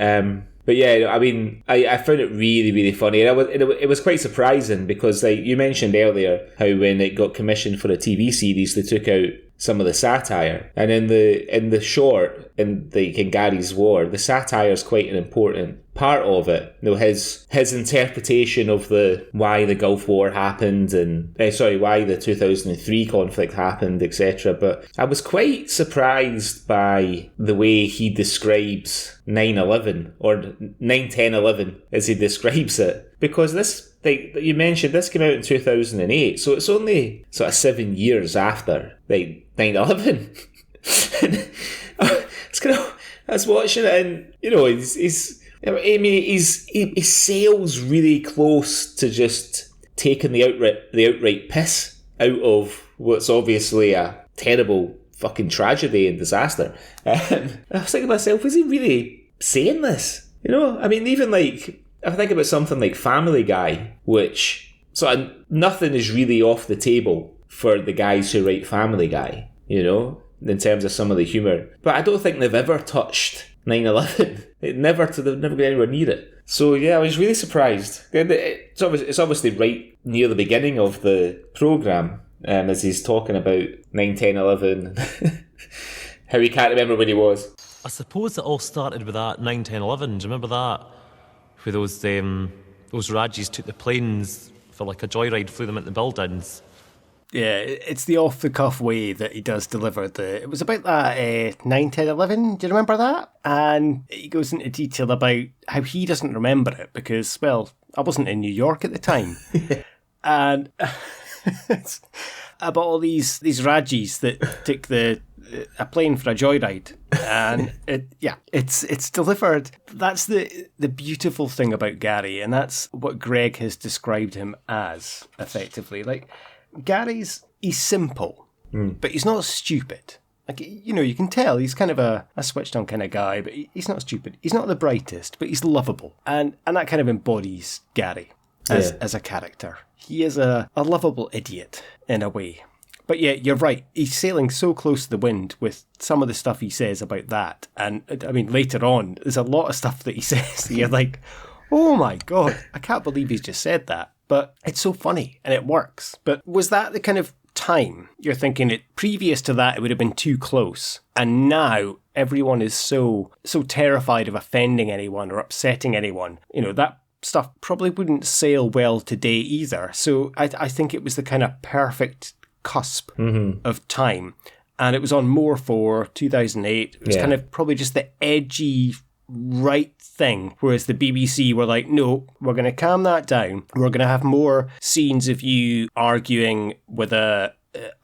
yeah, I mean, I found it really, really funny, and it was quite surprising because, like you mentioned earlier, how when it got commissioned for a TV series, they took out some of the satire, and in the short, in Gary's War, the satire is quite an important part of it. His interpretation of why the Gulf War happened and why the 2003 conflict happened, etc. But I was quite surprised by the way he describes 9/11 or 9/10/11 as he describes it, because this, like you mentioned, this came out in 2008, so it's only sort of 7 years after 9/11. It's kind of, I was watching it, and he sails really close to just taking the outright piss out of what's obviously a terrible fucking tragedy and disaster. And I was thinking to myself, is he really saying this? I mean, even like, if I think about something like Family Guy, which sort of nothing is really off the table for the guys who write Family Guy, in terms of some of the humour. But I don't think they've ever touched 9/11. They've never got anywhere near it. So yeah, I was really surprised. It's obviously right near the beginning of the programme, as he's talking about 9/10/11, how he can't remember when he was. I suppose it all started with that 9/10/11. Do you remember that? Where those Rajis took the planes for like a joyride, flew them into the buildings. Yeah, it's the off-the-cuff way that he does deliver it was about that 9/10/11, do you remember that? And he goes into detail about how he doesn't remember it because, well, I wasn't in New York at the time. And it's about all these Rajis that took a plane for a joyride, and it's delivered. That's the beautiful thing about Gary, and that's what Greg has described him as, effectively. Like, he's simple, but he's not stupid. Like, you can tell he's kind of a switched on kind of guy, but he's not stupid. He's not the brightest, but he's lovable. And that kind of embodies Gary as a character. He is a lovable idiot in a way. But yeah, you're right. He's sailing so close to the wind with some of the stuff he says about that. And I mean, later on, there's a lot of stuff that he says. You're like, oh my God, I can't believe he's just said that. But it's so funny and it works. But was that the kind of time you're thinking it previous to that it would have been too close, and now everyone is so terrified of offending anyone or upsetting anyone? That stuff probably wouldn't sail well today either. So I think it was the kind of perfect cusp of time, and it was on more for 2008. It was kind of probably just the edgy right thing, whereas the BBC were like, no, we're going to calm that down. We're going to have more scenes of you arguing with a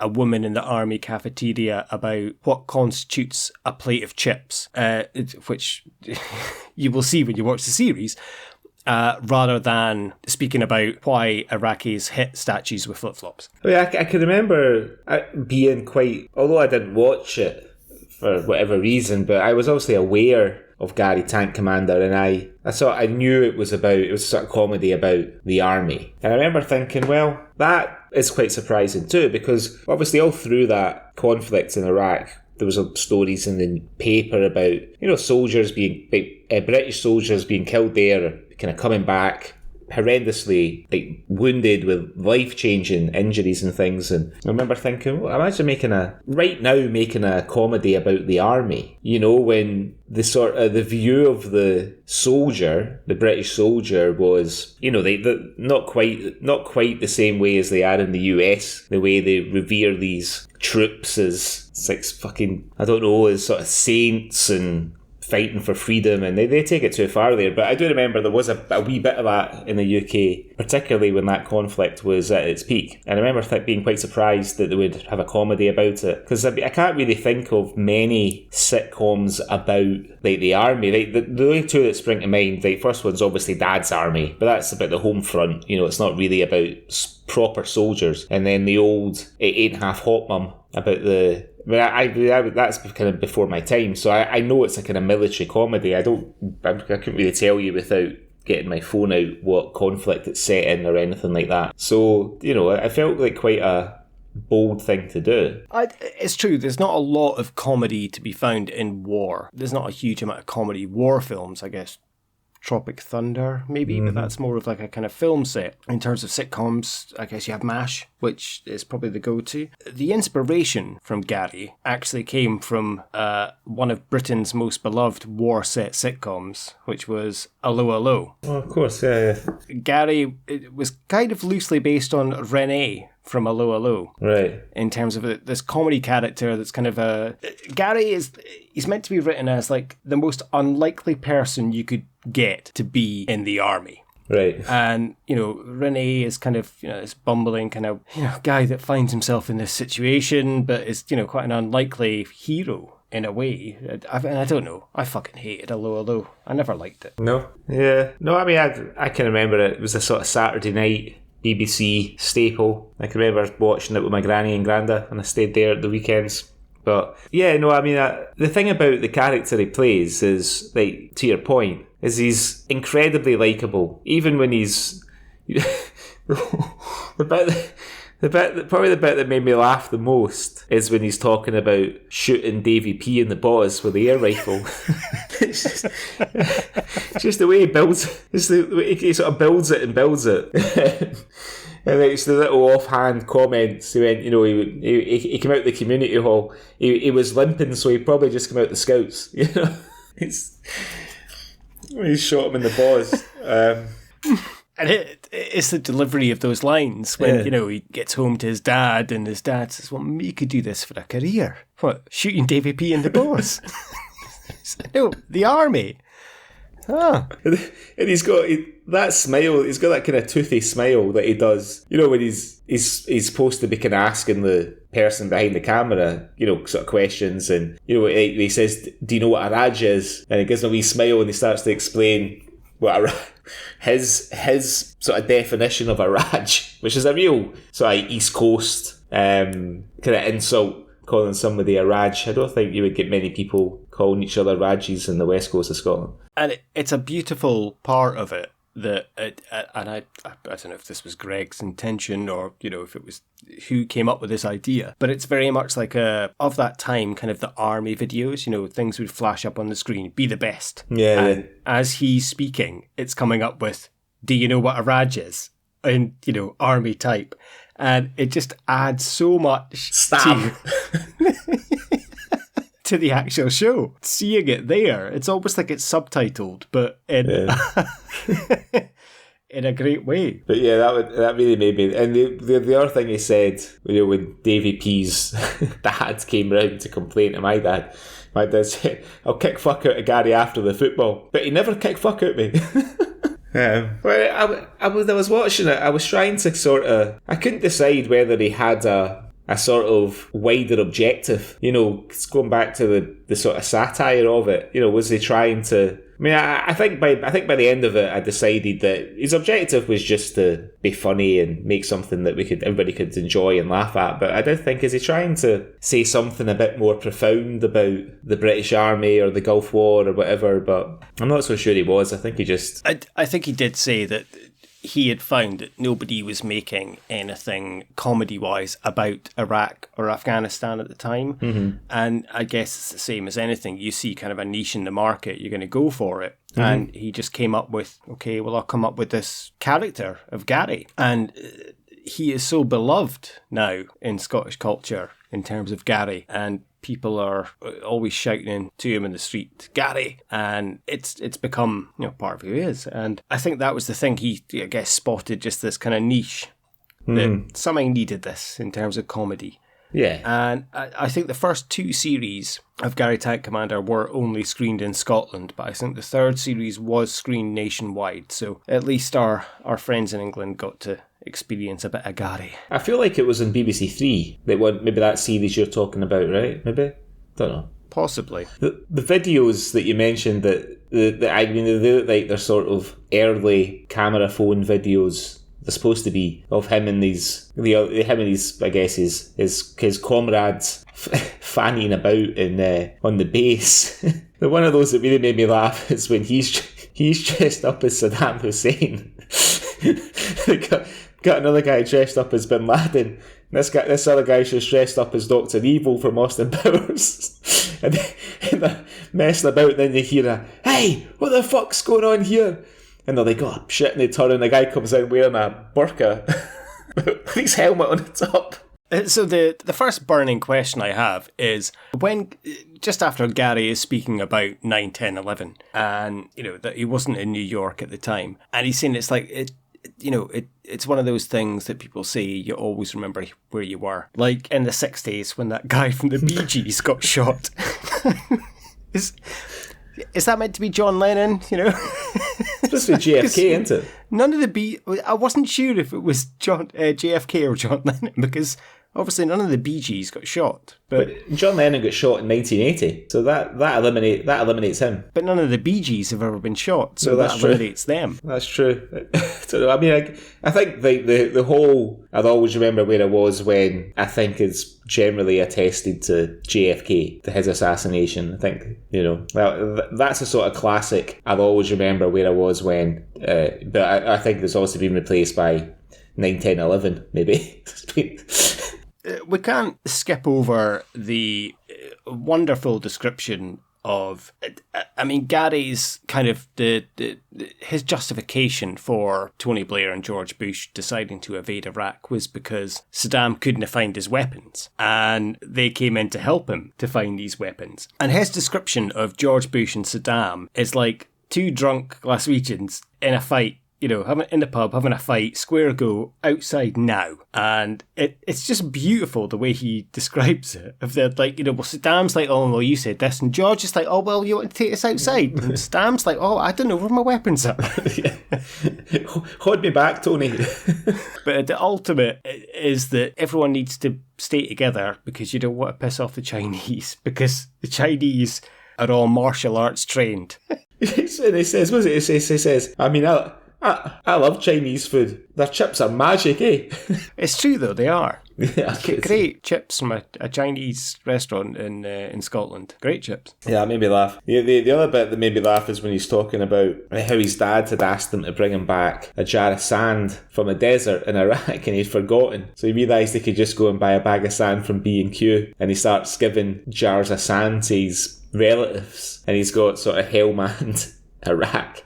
woman in the army cafeteria about what constitutes a plate of chips, which you will see when you watch the series, rather than speaking about why Iraqis hit statues with flip-flops. I mean, I can remember being quite, although I didn't watch it for whatever reason, but I was obviously aware of Gary Tank Commander, and I knew it was a sort of comedy about the army. And I remember thinking, well, that is quite surprising too, because obviously all through that conflict in Iraq, there was stories in the paper about, soldiers British soldiers being killed there, kind of coming back, horrendously like wounded with life-changing injuries and things. And I remember thinking, well, imagine making a comedy about the army, you know, when the sort of the view of the soldier, the British soldier, was, you know, not quite the same way as they are in the US, the way they revere these troops as like fucking, I don't know, as sort of saints and fighting for freedom, and they take it too far there. But I do remember there was a wee bit of that in the UK, particularly when that conflict was at its peak. And I remember being quite surprised that they would have a comedy about it, because I can't really think of many sitcoms about like the army. Like the only two that spring to mind, like first one's obviously Dad's Army, but that's about the home front. You know, it's not really about proper soldiers. And then the old Eight and a Half Hot Mum about the. I that's kind of before my time, so I know it's a kind of military comedy. I couldn't really tell you without getting my phone out what conflict it's set in or anything like that. So, you know, I felt like quite a bold thing to do. It's true, there's not a lot of comedy to be found in war. There's not a huge amount of comedy war films, I guess. Tropic Thunder, maybe, but that's more of like a kind of film set. In terms of sitcoms, I guess you have MASH, which is probably the go-to. The inspiration from Gary actually came from one of Britain's most beloved war set sitcoms, which was Allo Allo. Oh, of course, yeah. Gary, it was kind of loosely based on Renee from Allo Allo. Right. In terms of this comedy character that's kind of a... Gary he's meant to be written as like the most unlikely person you could get to be in the army. Right. And, you know, Renee is kind of, you know, this bumbling kind of, you know, guy that finds himself in this situation, but is, you know, quite an unlikely hero in a way. And I don't know. I fucking hated Allo Allo. I never liked it. No. Yeah. No, I mean, I can remember it. It was a sort of Saturday night BBC staple. I can remember watching it with my granny and granda, and I stayed there at the weekends. But yeah, no, I mean, the thing about the character he plays is, like, to your point, is he's incredibly likeable, even when he's probably the bit that made me laugh the most is when he's talking about shooting Davy P in the boss with the air rifle. it's just the way he builds, it's the way he sort of builds it. And it's the little offhand comments. He went, you know, he came out the community hall. He was limping, so he probably just came out the scouts. You know, he shot him in the balls. And it's the delivery of those lines when, you know, he gets home to his dad and his dad says, well, you could do this for a career. What, shooting Davy P in the boss? No, the army. Ah. And he's got that smile. He's got that kind of toothy smile that he does. You know, when he's supposed to be kind of asking the person behind the camera, you know, sort of questions, and you know, he says, "Do you know what a Raj is?" And he gives him a wee smile, and he starts to explain what his sort of definition of a Raj, which is a real sort of East Coast kind of insult. Calling somebody a Raj. I don't think you would get many people calling each other Rajis in the west coast of Scotland. And it's a beautiful part of it that, and I don't know if this was Greg's intention or, you know, if it was who came up with this idea, but it's very much like of that time, kind of the army videos, you know, things would flash up on the screen, be the best. Yeah. And as he's speaking, it's coming up with, do you know what a Raj is? And, you know, army type. And it just adds so much to the actual show. Seeing it there, it's almost like it's subtitled, but in in a great way. But yeah, that really made me. And the other thing he said, you know, when Davy P's dad came round to complain to my dad said, "I'll kick fuck out of Gary after the football," but he never kicked fuck out me. Well, I was watching it. I was trying to sort of. I couldn't decide whether he had a sort of wider objective. You know, going back to the sort of satire of it. You know, was he trying to? I mean, I think by the end of it, I decided that his objective was just to be funny and make something that everybody could enjoy and laugh at. But I did think, is he trying to say something a bit more profound about the British Army or the Gulf War or whatever? But I'm not so sure he was. I think he just. I think he did say that he had found that nobody was making anything comedy-wise about Iraq or Afghanistan at the time. Mm-hmm. And I guess it's the same as anything. You see kind of a niche in the market, you're going to go for it. Mm-hmm. And he just came up with, okay, well, I'll come up with this character of Gary. And he is so beloved now in Scottish culture in terms of Gary. And people are always shouting to him in the street, Gary, and it's become part of who he is. And I think that was the thing. He, I guess, spotted just this kind of niche that something needed this in terms of comedy. Yeah. And I think the first 2 series of Gary Tank Commander were only screened in Scotland, but I think the 3rd series was screened nationwide. So at least our friends in England got to experience a bit of Gary. I feel like it was on BBC Three, maybe that series you're talking about, right? Maybe? Don't know. Possibly. The videos that you mentioned, they look like they're sort of early camera phone videos. They're supposed to be of him and these, I guess, his comrades fanning about on the base. The one of those that really made me laugh is when he's dressed up as Saddam Hussein. Got another guy dressed up as Bin Laden. This other guy's just dressed up as Dr. Evil from Austin Powers. and they're messing about, and then you hear a, hey, what the fuck's going on here? And they're like, oh shit, and they turn, and the guy comes in wearing a burqa with his helmet on the top. So the first burning question I have is, when, just after Gary is speaking about 9, 10, 11, and, that he wasn't in New York at the time, and he's saying it's like, it's one of those things that people say you always remember where you were. Like in the 60s when that guy from the Bee Gees got shot. Is that meant to be John Lennon, It's supposed to be JFK, isn't it? None of the I wasn't sure if it was JFK or John Lennon, because obviously none of the Bee Gees got shot. But John Lennon got shot in 1980, so that eliminates him. But none of the Bee Gees have ever been shot, so that eliminates them. That's true. I mean, I think the whole, I'd always remember where I was when, I think is generally attested to JFK, to his assassination. I think, that's a sort of classic, I'll always remember where I was when, but I think it's also been replaced by 9, 10, 11, maybe. We can't skip over the wonderful description of, Gary's kind of his justification for Tony Blair and George Bush deciding to invade Iraq was because Saddam couldn't find his weapons, and they came in to help him to find these weapons. And his description of George Bush and Saddam is like 2 drunk Glaswegians in a fight. Having in the pub, having a fight, square go, outside now. And it's just beautiful the way he describes it. Of the, Saddam's like, oh, well, you said this. And George is like, oh, well, you want to take us outside? And Saddam's like, oh, I don't know where my weapons are. Hold me back, Tony. But the ultimate is that everyone needs to stay together because you don't want to piss off the Chinese, because the Chinese are all martial arts trained. And he says, what does it say? He says, I love Chinese food. Their chips are magic, eh? It's true, though, they are. Yeah, great chips from a Chinese restaurant in Scotland. Great chips. Yeah, it made me laugh. The other bit that made me laugh is when he's talking about how his dad had asked him to bring him back a jar of sand from a desert in Iraq, and he'd forgotten. So he realised he could just go and buy a bag of sand from B&Q, and he starts giving jars of sand to his relatives, and he's got sort of Hellman Iraq.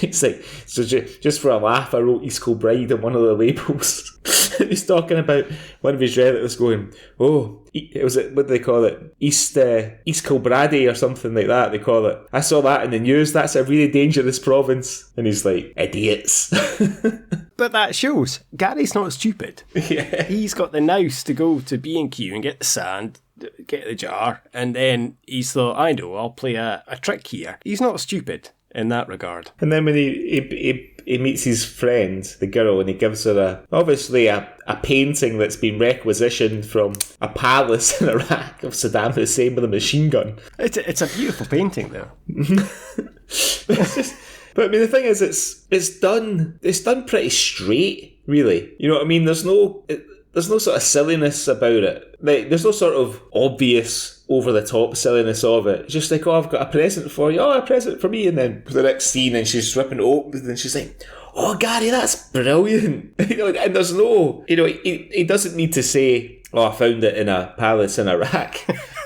It's like, so just for a laugh, I wrote East Kilbride on one of the labels. He's talking about one of his relatives going, oh, what do they call it? East Kilbrady or something like that, they call it. I saw that in the news, that's a really dangerous province. And he's like, idiots. But that shows Gary's not stupid. Yeah. He's got the nous to go to B&Q and get the sand, get the jar, and then he's thought, I know, I'll play a trick here. He's not stupid in that regard. And then when he meets his friend, the girl, and he gives her obviously a painting that's been requisitioned from a palace in Iraq of Saddam Hussein with a machine gun. It's a beautiful painting, though. But I mean, the thing is, it's done pretty straight, really. You know what I mean? There's no sort of silliness about it. There's no sort of obvious over-the-top silliness of it. It's just like, oh, I've got a present for you. Oh, a present for me. And then the next scene, and she's ripping it open, and she's like, "Oh, Gary, that's brilliant." And there's no, he doesn't need to say, "Oh, I found it in a palace in Iraq,"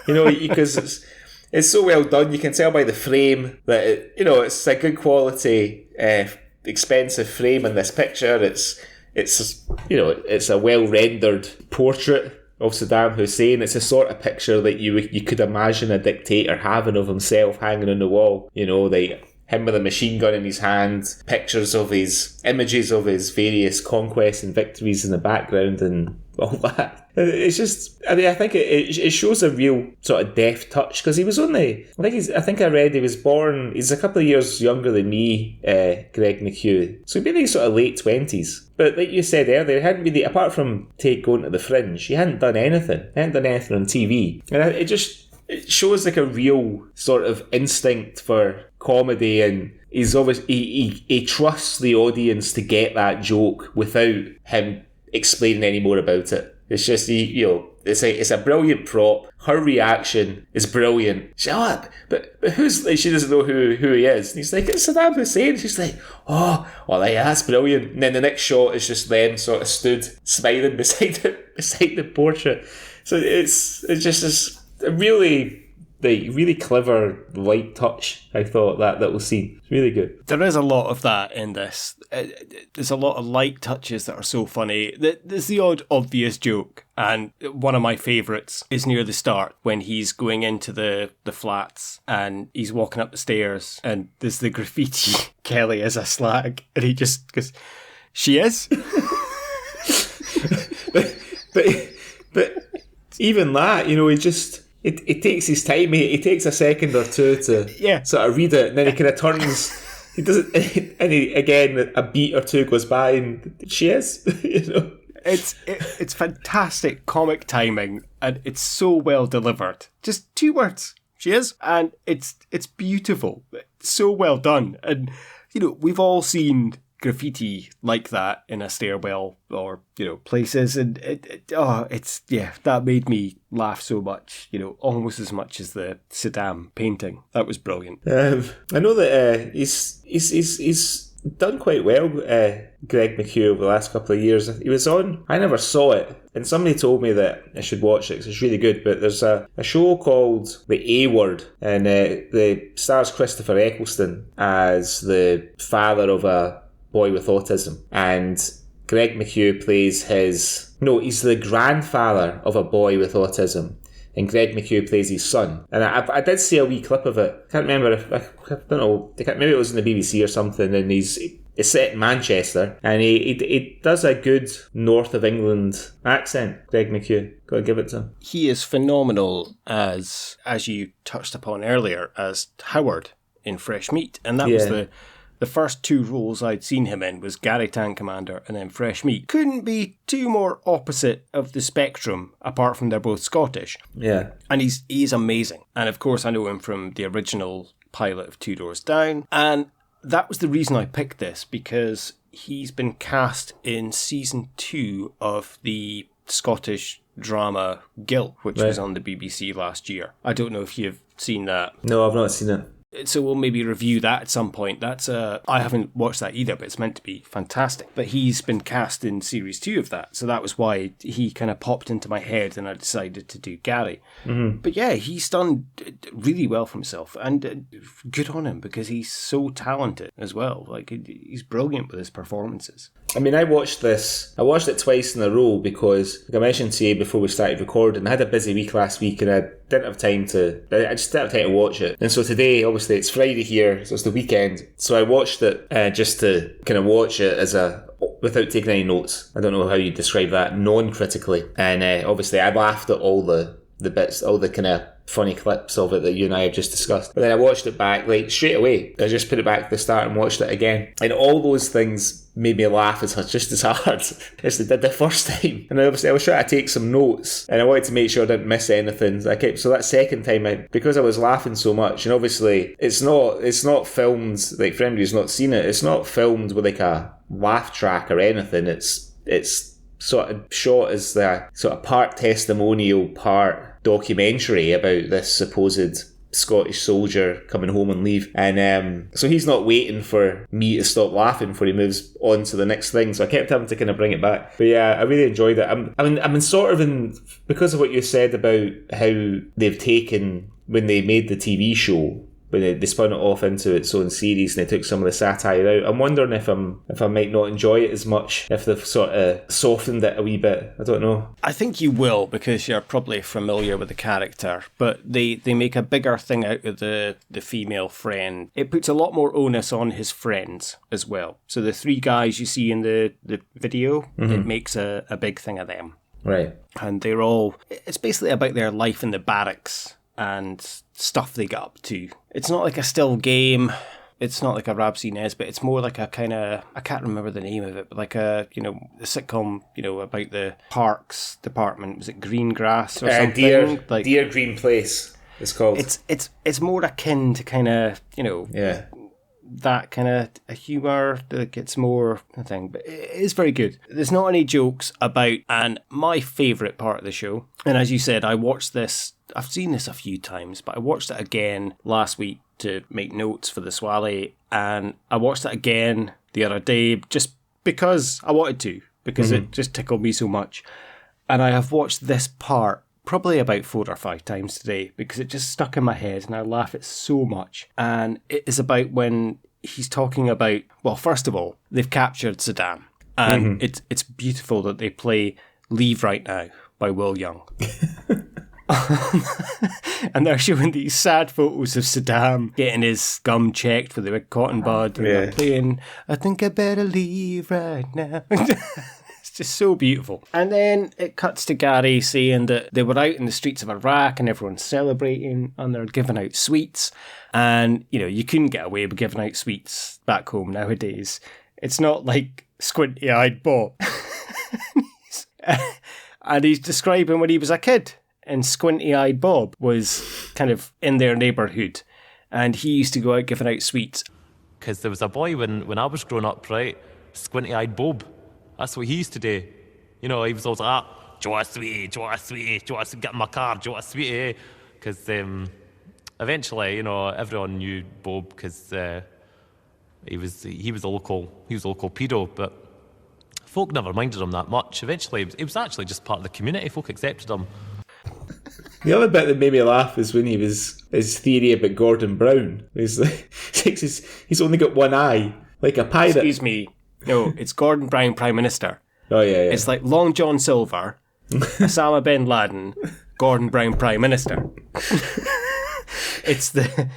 because it's so well done. You can tell by the frame that it's a good quality, expensive frame in this picture. It's a well rendered portrait of Saddam Hussein. It's a sort of picture that you could imagine a dictator having of himself hanging on the wall. Him with a machine gun in his hand, pictures of images of his various conquests and victories in the background and all that. It's just, I think it shows a real sort of deft touch, because he was only, I think I read he was born, he's a couple of years younger than me, Greg McHugh. So he'd be in his sort of late 20s. But like you said earlier, he hadn't really, apart from going to the Fringe, he hadn't done anything. He hadn't done anything on TV. And it shows like a real sort of instinct for comedy, and he's he trusts the audience to get that joke without him explaining any more about it. It's just it's a brilliant prop. Her reaction is brilliant. But who's like, she doesn't know who he is. And he's like, "It's Saddam Hussein." She's like, "Oh, well, yeah, that's brilliant." And then the next shot is just them sort of stood smiling beside the portrait. So it's just this really clever light touch. I thought that little scene. It's really good. There is a lot of that in this. There's a lot of light touches that are so funny. There's the odd obvious joke, and one of my favourites is near the start when he's going into the flats and he's walking up the stairs and there's the graffiti, "Kelly is a slag," and he just goes, "She is?" but even that, he just... It takes his time. He takes a second or two to sort of read it, and then he kind of turns. He doesn't, and again a beat or two goes by, and she is. It's fantastic comic timing, and it's so well delivered. Just 2 words, "She is," and it's beautiful. It's so well done, and we've all seen graffiti like that in a stairwell or places, and that made me laugh so much, almost as much as the Saddam painting. That was brilliant. I know that he's done quite well, Greg McHugh, over the last couple of years. He was on, I never saw it, and somebody told me that I should watch it because it's really good, but there's a show called The A Word, and the stars Christopher Eccleston as the father of a boy with autism, and Greg McHugh plays he's the grandfather of a boy with autism, and Greg McHugh plays his son. And I did see a wee clip of it. Can't remember maybe it was in the BBC or something, and it's set in Manchester, and he does a good north of England accent, Greg McHugh. Gotta give it to him. He is phenomenal as you touched upon earlier, as Howard in Fresh Meat, and that was the first 2 roles I'd seen him in was Gary Tank Commander and then Fresh Meat. Couldn't be 2 more opposite of the spectrum, apart from they're both Scottish. Yeah. And he's amazing. And of course I know him from the original pilot of Two Doors Down. And that was the reason I picked this, because he's been cast in season 2 of the Scottish drama Guilt, which was on the BBC last year. I don't know if you've seen that. No, I've not seen it. So we'll maybe review that at some point. I haven't watched that either, but it's meant to be fantastic. But he's been cast in series 2 of that, so that was why he kind of popped into my head, and I decided to do Gary. Mm-hmm. But yeah, he's done really well for himself, and good on him, because he's so talented as well. Like, he's brilliant with his performances. I mean, I watched it twice in a row because, like I mentioned to you before we started recording, I had a busy week last week and I just didn't have time to watch it. And so today, obviously, it's Friday here, so it's the weekend. So I watched it just to kind of watch it without taking any notes. I don't know how you describe that, non-critically. And obviously, I laughed at all the bits, all the kind of funny clips of it that you and I have just discussed. But then I watched it back, like, straight away. I just put it back to the start and watched it again. And all those things made me laugh just as hard as they did the first time. And obviously I was trying to take some notes, and I wanted to make sure I didn't miss anything. So that second time, because I was laughing so much, and obviously it's not filmed, like, for anybody who's not seen it, it's not filmed with like a laugh track or anything. It's sort of shot as the sort of part testimonial, part documentary about this supposed Scottish soldier coming home on leave. And so he's not waiting for me to stop laughing before he moves on to the next thing. So I kept having to kind of bring it back. But yeah, I really enjoyed it. I'm sort of in, because of what you said about how they've taken, when they made the TV show, when they spun it off into its own series and they took some of the satire out, I'm wondering if I might not enjoy it as much if they've sort of softened it a wee bit. I don't know. I think you will, because you're probably familiar with the character, but they make a bigger thing out of the female friend. It puts a lot more onus on his friends as well. So the three guys you see in the video, it makes a big thing of them. Right. And it's basically about their life in the barracks and stuff they get up to. It's not like a still game. It's not like a Rabsy Nesbitt. It's more like a kind of, I can't remember the name of it, but like a sitcom, about the parks department. Was it Greengrass or something? Dear Green Place, it's called. It's more akin to kind of, yeah, that kind of humour that gets more thing, but it is very good. There's not any jokes about, and my favourite part of the show, and as you said, I watched this, I've seen this a few times, but I watched it again last week to make notes for the Swally, and I watched it again the other day just because I wanted to, because it just tickled me so much. And I have watched this part probably about 4 or 5 times today because it just stuck in my head and I laugh at so much. And it is about when he's talking about, well, first of all, they've captured Saddam. And it's beautiful that they play Leave Right Now by Will Young. And they're showing these sad photos of Saddam getting his gum checked for the big cotton bud. And they're playing, I think I better leave right now. It's just so beautiful. And then it cuts to Gary saying that they were out in the streets of Iraq and everyone's celebrating and they're giving out sweets. And, you couldn't get away with giving out sweets back home nowadays. It's not like squinty-eyed Bob. And he's describing when he was a kid. And Squinty-Eyed Bob was kind of in their neighbourhood. And he used to go out giving out sweets. Because there was a boy when I was growing up, right? Squinty-Eyed Bob. That's what he used to do. He was always like, do you want a sweetie? Do you want a sweetie? Do you want to get in my car? Do you want a sweetie? Because eventually, everyone knew Bob because he was a local pedo, but folk never minded him that much. Eventually, it was actually just part of the community. Folk accepted him. The other bit that made me laugh is when his theory about Gordon Brown. He's only got one eye, like a pirate. Excuse me. No, it's Gordon Brown, Prime Minister. Oh, yeah. It's like Long John Silver, Osama bin Laden, Gordon Brown, Prime Minister. It's the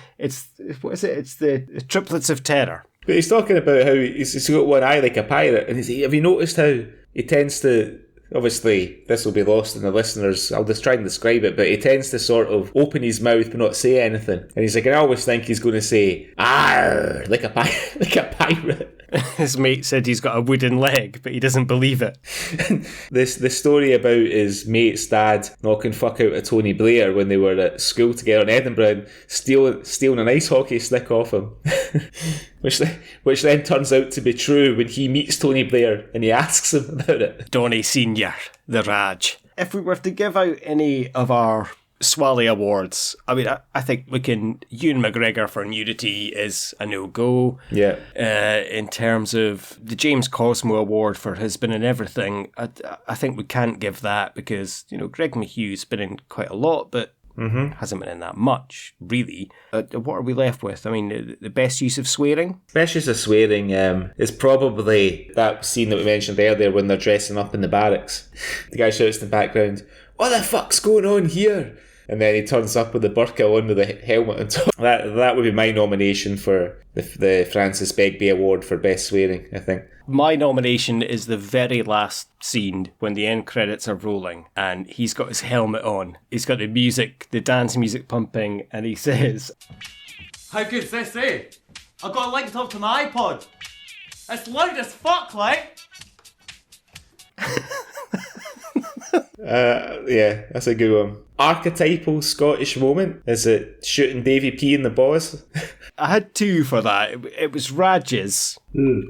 triplets of terror. But he's talking about how he's got one eye like a pirate. And have you noticed how he tends to... Obviously, this will be lost in the listeners. I'll just try and describe it, but he tends to sort of open his mouth but not say anything. And he's like, I always think he's going to say, "Arr," like a pirate. His mate said he's got a wooden leg, but he doesn't believe it. The story about his mate's dad knocking fuck out of Tony Blair when they were at school together in Edinburgh and stealing an ice hockey stick off him. Which then turns out to be true when he meets Tony Blair and he asks him about it. Donny Senior, the Raj. If we were to give out any of our Swally awards, I mean, I think we can... Ewan McGregor for nudity is a no-go. Yeah. In terms of the James Cosmo Award for Has Been in Everything, I think we can't give that because, Greg McHugh's been in quite a lot, but hasn't been in that much, really. What are we left with? I mean, the best use of swearing? Best use of swearing is probably that scene that we mentioned earlier when they're dressing up in the barracks. The guy shouts in the background, "What the fuck's going on here?" And then he turns up with the burqa on with the helmet on top. That would be my nomination for the Francis Begbie Award for Best Swearing, I think. My nomination is the very last scene when the end credits are rolling and he's got his helmet on. He's got the dance music pumping, and he says, "How good's this, eh? I've got it linked up to my iPod. It's loud as fuck, like." Yeah, that's a good one. Archetypal Scottish moment? Is it shooting Davy P in the balls? I had 2 for that. It was Raj's,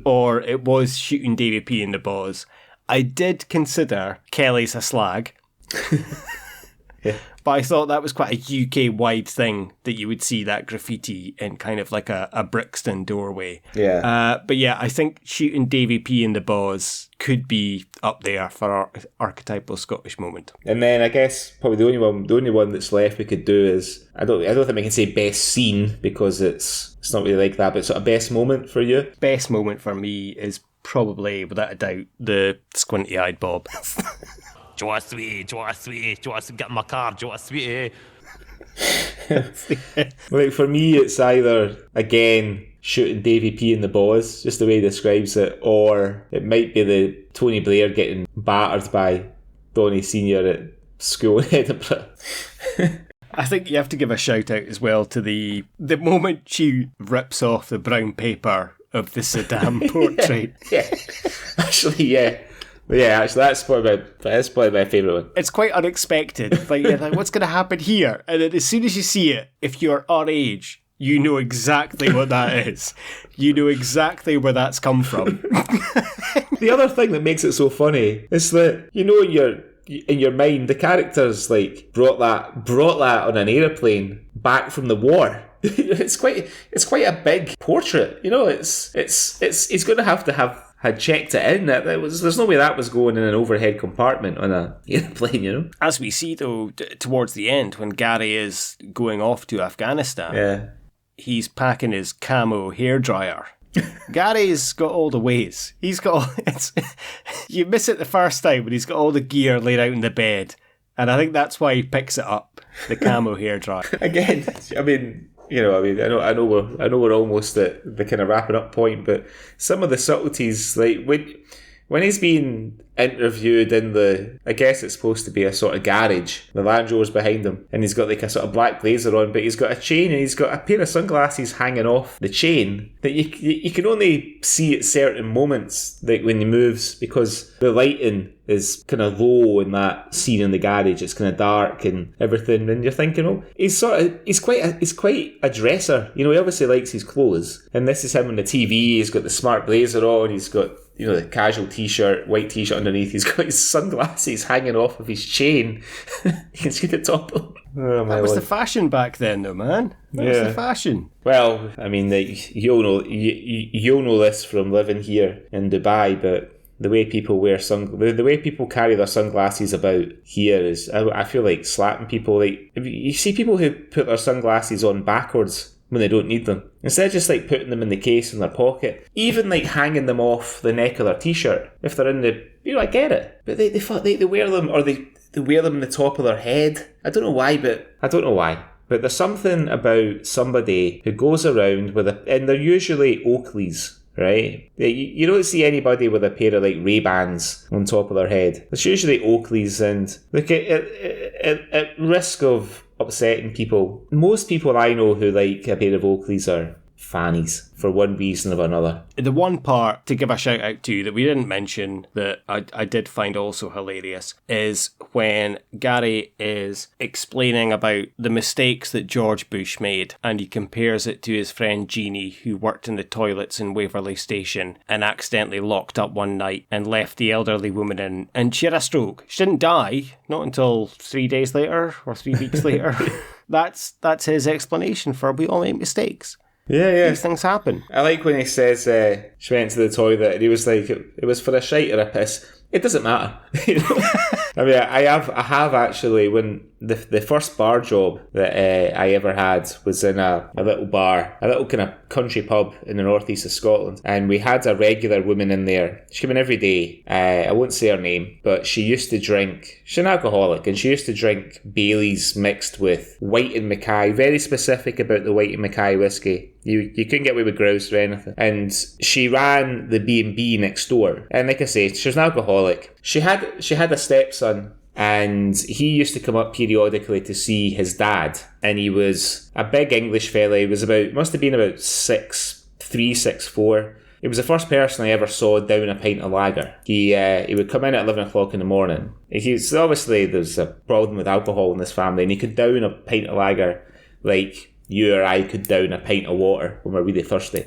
or it was shooting Davy P in the balls. I did consider Kelly's a slag. Yeah. But I thought that was quite a UK-wide thing that you would see that graffiti in kind of like a Brixton doorway. Yeah. But yeah, I think shooting Davy P in the Boz could be up there for our archetypal Scottish moment. And then I guess probably the only one that's left we could do is I don't think we can say best scene because it's not really like that, but sort of best moment for you. Best moment for me is probably, without a doubt, the squinty-eyed Bob. Joa sweetie, get in my car, Joa sweetie. Like for me, it's either again shooting Davy P in the Boz, just the way he describes it, or it might be the Tony Blair getting battered by Donny Senior at school in Edinburgh. I think you have to give a shout out as well to the moment she rips off the brown paper of the Saddam portrait. Yeah. Actually, yeah. Yeah, actually, that's probably my favourite one. It's quite unexpected. Like, you're like, what's going to happen here? And then as soon as you see it, if you're our age, you know exactly what that is. You know exactly where that's come from. The other thing that makes it so funny is that, you know, in your mind, the characters like brought that on an aeroplane back from the war. It's quite a big portrait. You know, it's he's going to have had checked it in. There's no way that was going in an overhead compartment on an airplane, you know. As we see though, towards the end when Gary is going off to Afghanistan, Yeah. he's packing his camo hairdryer. Gary's got all the ways. He's got you miss it the first time, but he's got all the gear laid out in the bed, and I think that's why he picks it up, the camo hairdryer. Again, I mean, I know we're almost at the kind of wrapping up point, but some of the subtleties, like when he's being interviewed in I guess it's supposed to be a sort of garage, the Land Rover's behind him, and he's got like a sort of black blazer on, but he's got a chain and he's got a pair of sunglasses hanging off the chain that you can only see at certain moments, like when he moves, because the lighting is kind of low in that scene in the garage. It's kind of dark and everything, and you're thinking, oh, he's quite a dresser. You know, he obviously likes his clothes, and this is him on the TV. He's got the smart blazer on. He's got, you know, the casual t-shirt, white t-shirt underneath. He's got his sunglasses hanging off of his chain. You can see the top of them. Oh, that was the fashion back then, though, man. That was the fashion. Well, I mean, you'll know this from living here in Dubai, but the way people the way people carry their sunglasses about here is, I feel like slapping people. Like, you see people who put their sunglasses on backwards when they don't need them, instead of just like putting them in the case in their pocket, even like hanging them off the neck of their t-shirt if they're in the, you know, I get it, but they wear them, or they wear them in the top of their head. I don't know why, but there's something about somebody who goes around with and they're usually Oakleys. Right? You don't see anybody with a pair of like Ray-Bans on top of their head. It's usually Oakleys, and look, at risk of upsetting people, most people I know who like a pair of Oakleys are fannies for one reason or another. The one part to give a shout out to that we didn't mention that I did find also hilarious is when Gary is explaining about the mistakes that George Bush made, and he compares it to his friend Jeannie, who worked in the toilets in Waverley Station and accidentally locked up one night and left the elderly woman in, and she had a stroke. She didn't die, not until 3 days later or 3 weeks later. That's his explanation for we all make mistakes. Yeah. These things happen. I like when he says she went to the toilet and he was like, it was for a shite or a piss. It doesn't matter. You know? I mean, I have actually, when the first bar job that I ever had was in a little bar, a little kind of country pub in the northeast of Scotland, and we had a regular woman in there. She came in every day. I won't say her name, but she used to drink, she's an alcoholic, and she used to drink Baileys mixed with White and Mackay, very specific about the White and Mackay whiskey. You couldn't get away with grouse or anything. And she ran the B&B next door. And like I say, she was an alcoholic. She had a stepson, and he used to come up periodically to see his dad. And he was a big English fella. He was must have been about 6'3", 6'4". He was the first person I ever saw down a pint of lager. He would come in at 11 o'clock in the morning. Obviously, there's a problem with alcohol in this family, and he could down a pint of lager like you or I could down a pint of water when we're really thirsty.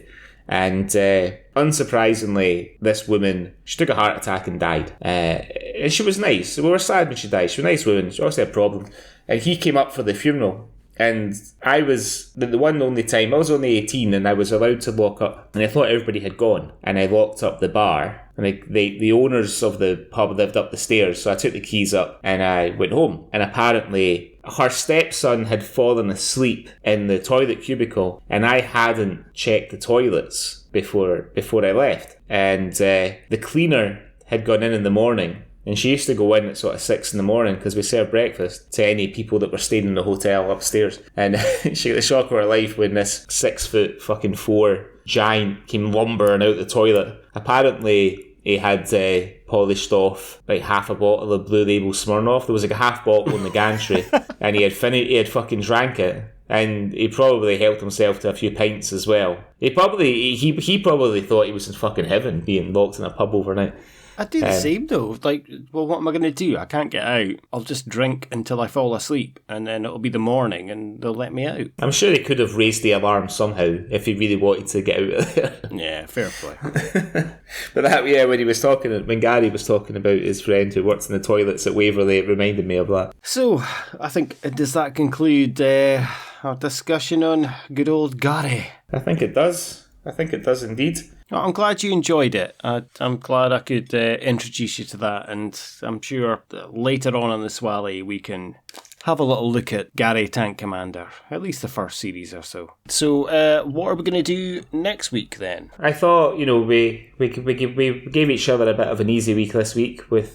And unsurprisingly, this woman, she took a heart attack and died. And she was nice. We were sad when she died. She was a nice woman. She obviously had a problem. and he came up for the funeral. And I was, the one and only time, I was only 18 and I was allowed to lock up. And I thought everybody had gone. And I locked up the bar. And the owners of the pub lived up the stairs. So I took the keys up and I went home. And apparently her stepson had fallen asleep in the toilet cubicle. And I hadn't checked the toilets before I left. And the cleaner had gone in the morning. And she used to go in at sort of 6 in the morning because we served breakfast to any people that were staying in the hotel upstairs. And she got the shock of her life when this 6'4" giant came lumbering out the toilet. Apparently, he had polished off like half a bottle of Blue Label Smirnoff. There was like a half bottle in the gantry, and he had fucking drank it. And he probably helped himself to a few pints as well. He probably thought he was in fucking heaven being locked in a pub overnight. I do the same though. Like, well, what am I going to do? I can't get out. I'll just drink until I fall asleep, and then it'll be the morning, and they'll let me out. I'm sure he could have raised the alarm somehow if he really wanted to get out of there. Yeah, fair play. But when Gary was talking about his friend who works in the toilets at Waverley, it reminded me of that. So, I think, does that conclude our discussion on good old Gary? I think it does. Indeed. Well, I'm glad you enjoyed it. I'm glad I could introduce you to that, and I'm sure that later on the Swally we can have a little look at Gary Tank Commander, at least the first series or so. So, what are we going to do next week then? I thought, we gave each other a bit of an easy week this week with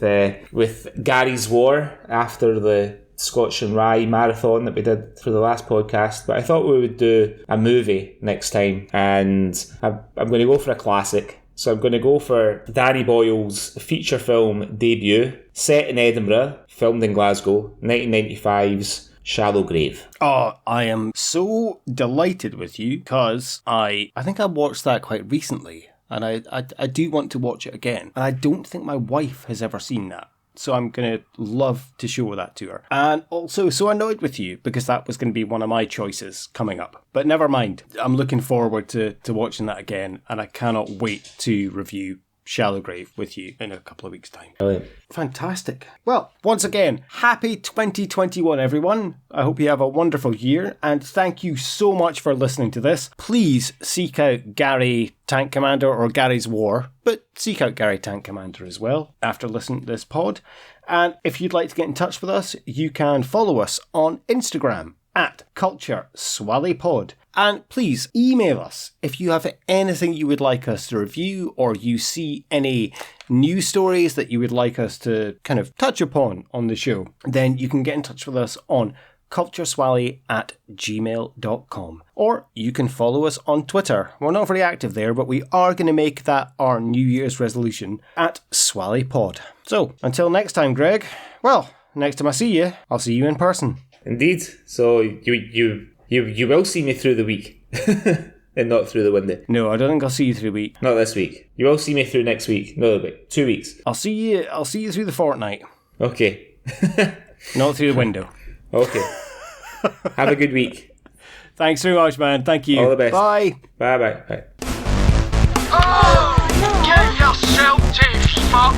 Gary's War after the Scotch and Rye marathon that we did for the last podcast, but I thought we would do a movie next time, and I'm going to go for a classic. So I'm going to go for Danny Boyle's feature film debut, set in Edinburgh, filmed in Glasgow, 1995's Shallow Grave. Oh, I am so delighted with you, because I think I watched that quite recently, and I do want to watch it again, and I don't think my wife has ever seen that. So I'm going to love to show that to her. And also so annoyed with you because that was going to be one of my choices coming up. But never mind. I'm looking forward to watching that again. And I cannot wait to review Shallow Grave with you in a couple of weeks' time. Brilliant. Fantastic. Well, once again, happy 2021, everyone. I hope you have a wonderful year, and thank you so much for listening to this. Please seek out Gary Tank Commander or Gary's War, but seek out Gary Tank Commander as well after listening to this pod. And if you'd like to get in touch with us, you can follow us on Instagram at Culture Swally Pod. And please email us if you have anything you would like us to review, or you see any news stories that you would like us to kind of touch upon on the show. Then you can get in touch with us on cultureswally@gmail.com. Or you can follow us on Twitter. We're not very active there, but we are going to make that our New Year's resolution at SwallyPod. So until next time, Greg, well, next time I see you, I'll see you in person. Indeed. So you will see me through the week and not through the window. No, I don't think I'll see you through the week. Not this week. You will see me through next week. No, wait, 2 weeks. I'll see you through the fortnight. Okay. Not through the window. Okay. Have a good week. Thanks very much, man. Thank you. All the best. Bye. Bye. Oh, get yourself to fuck.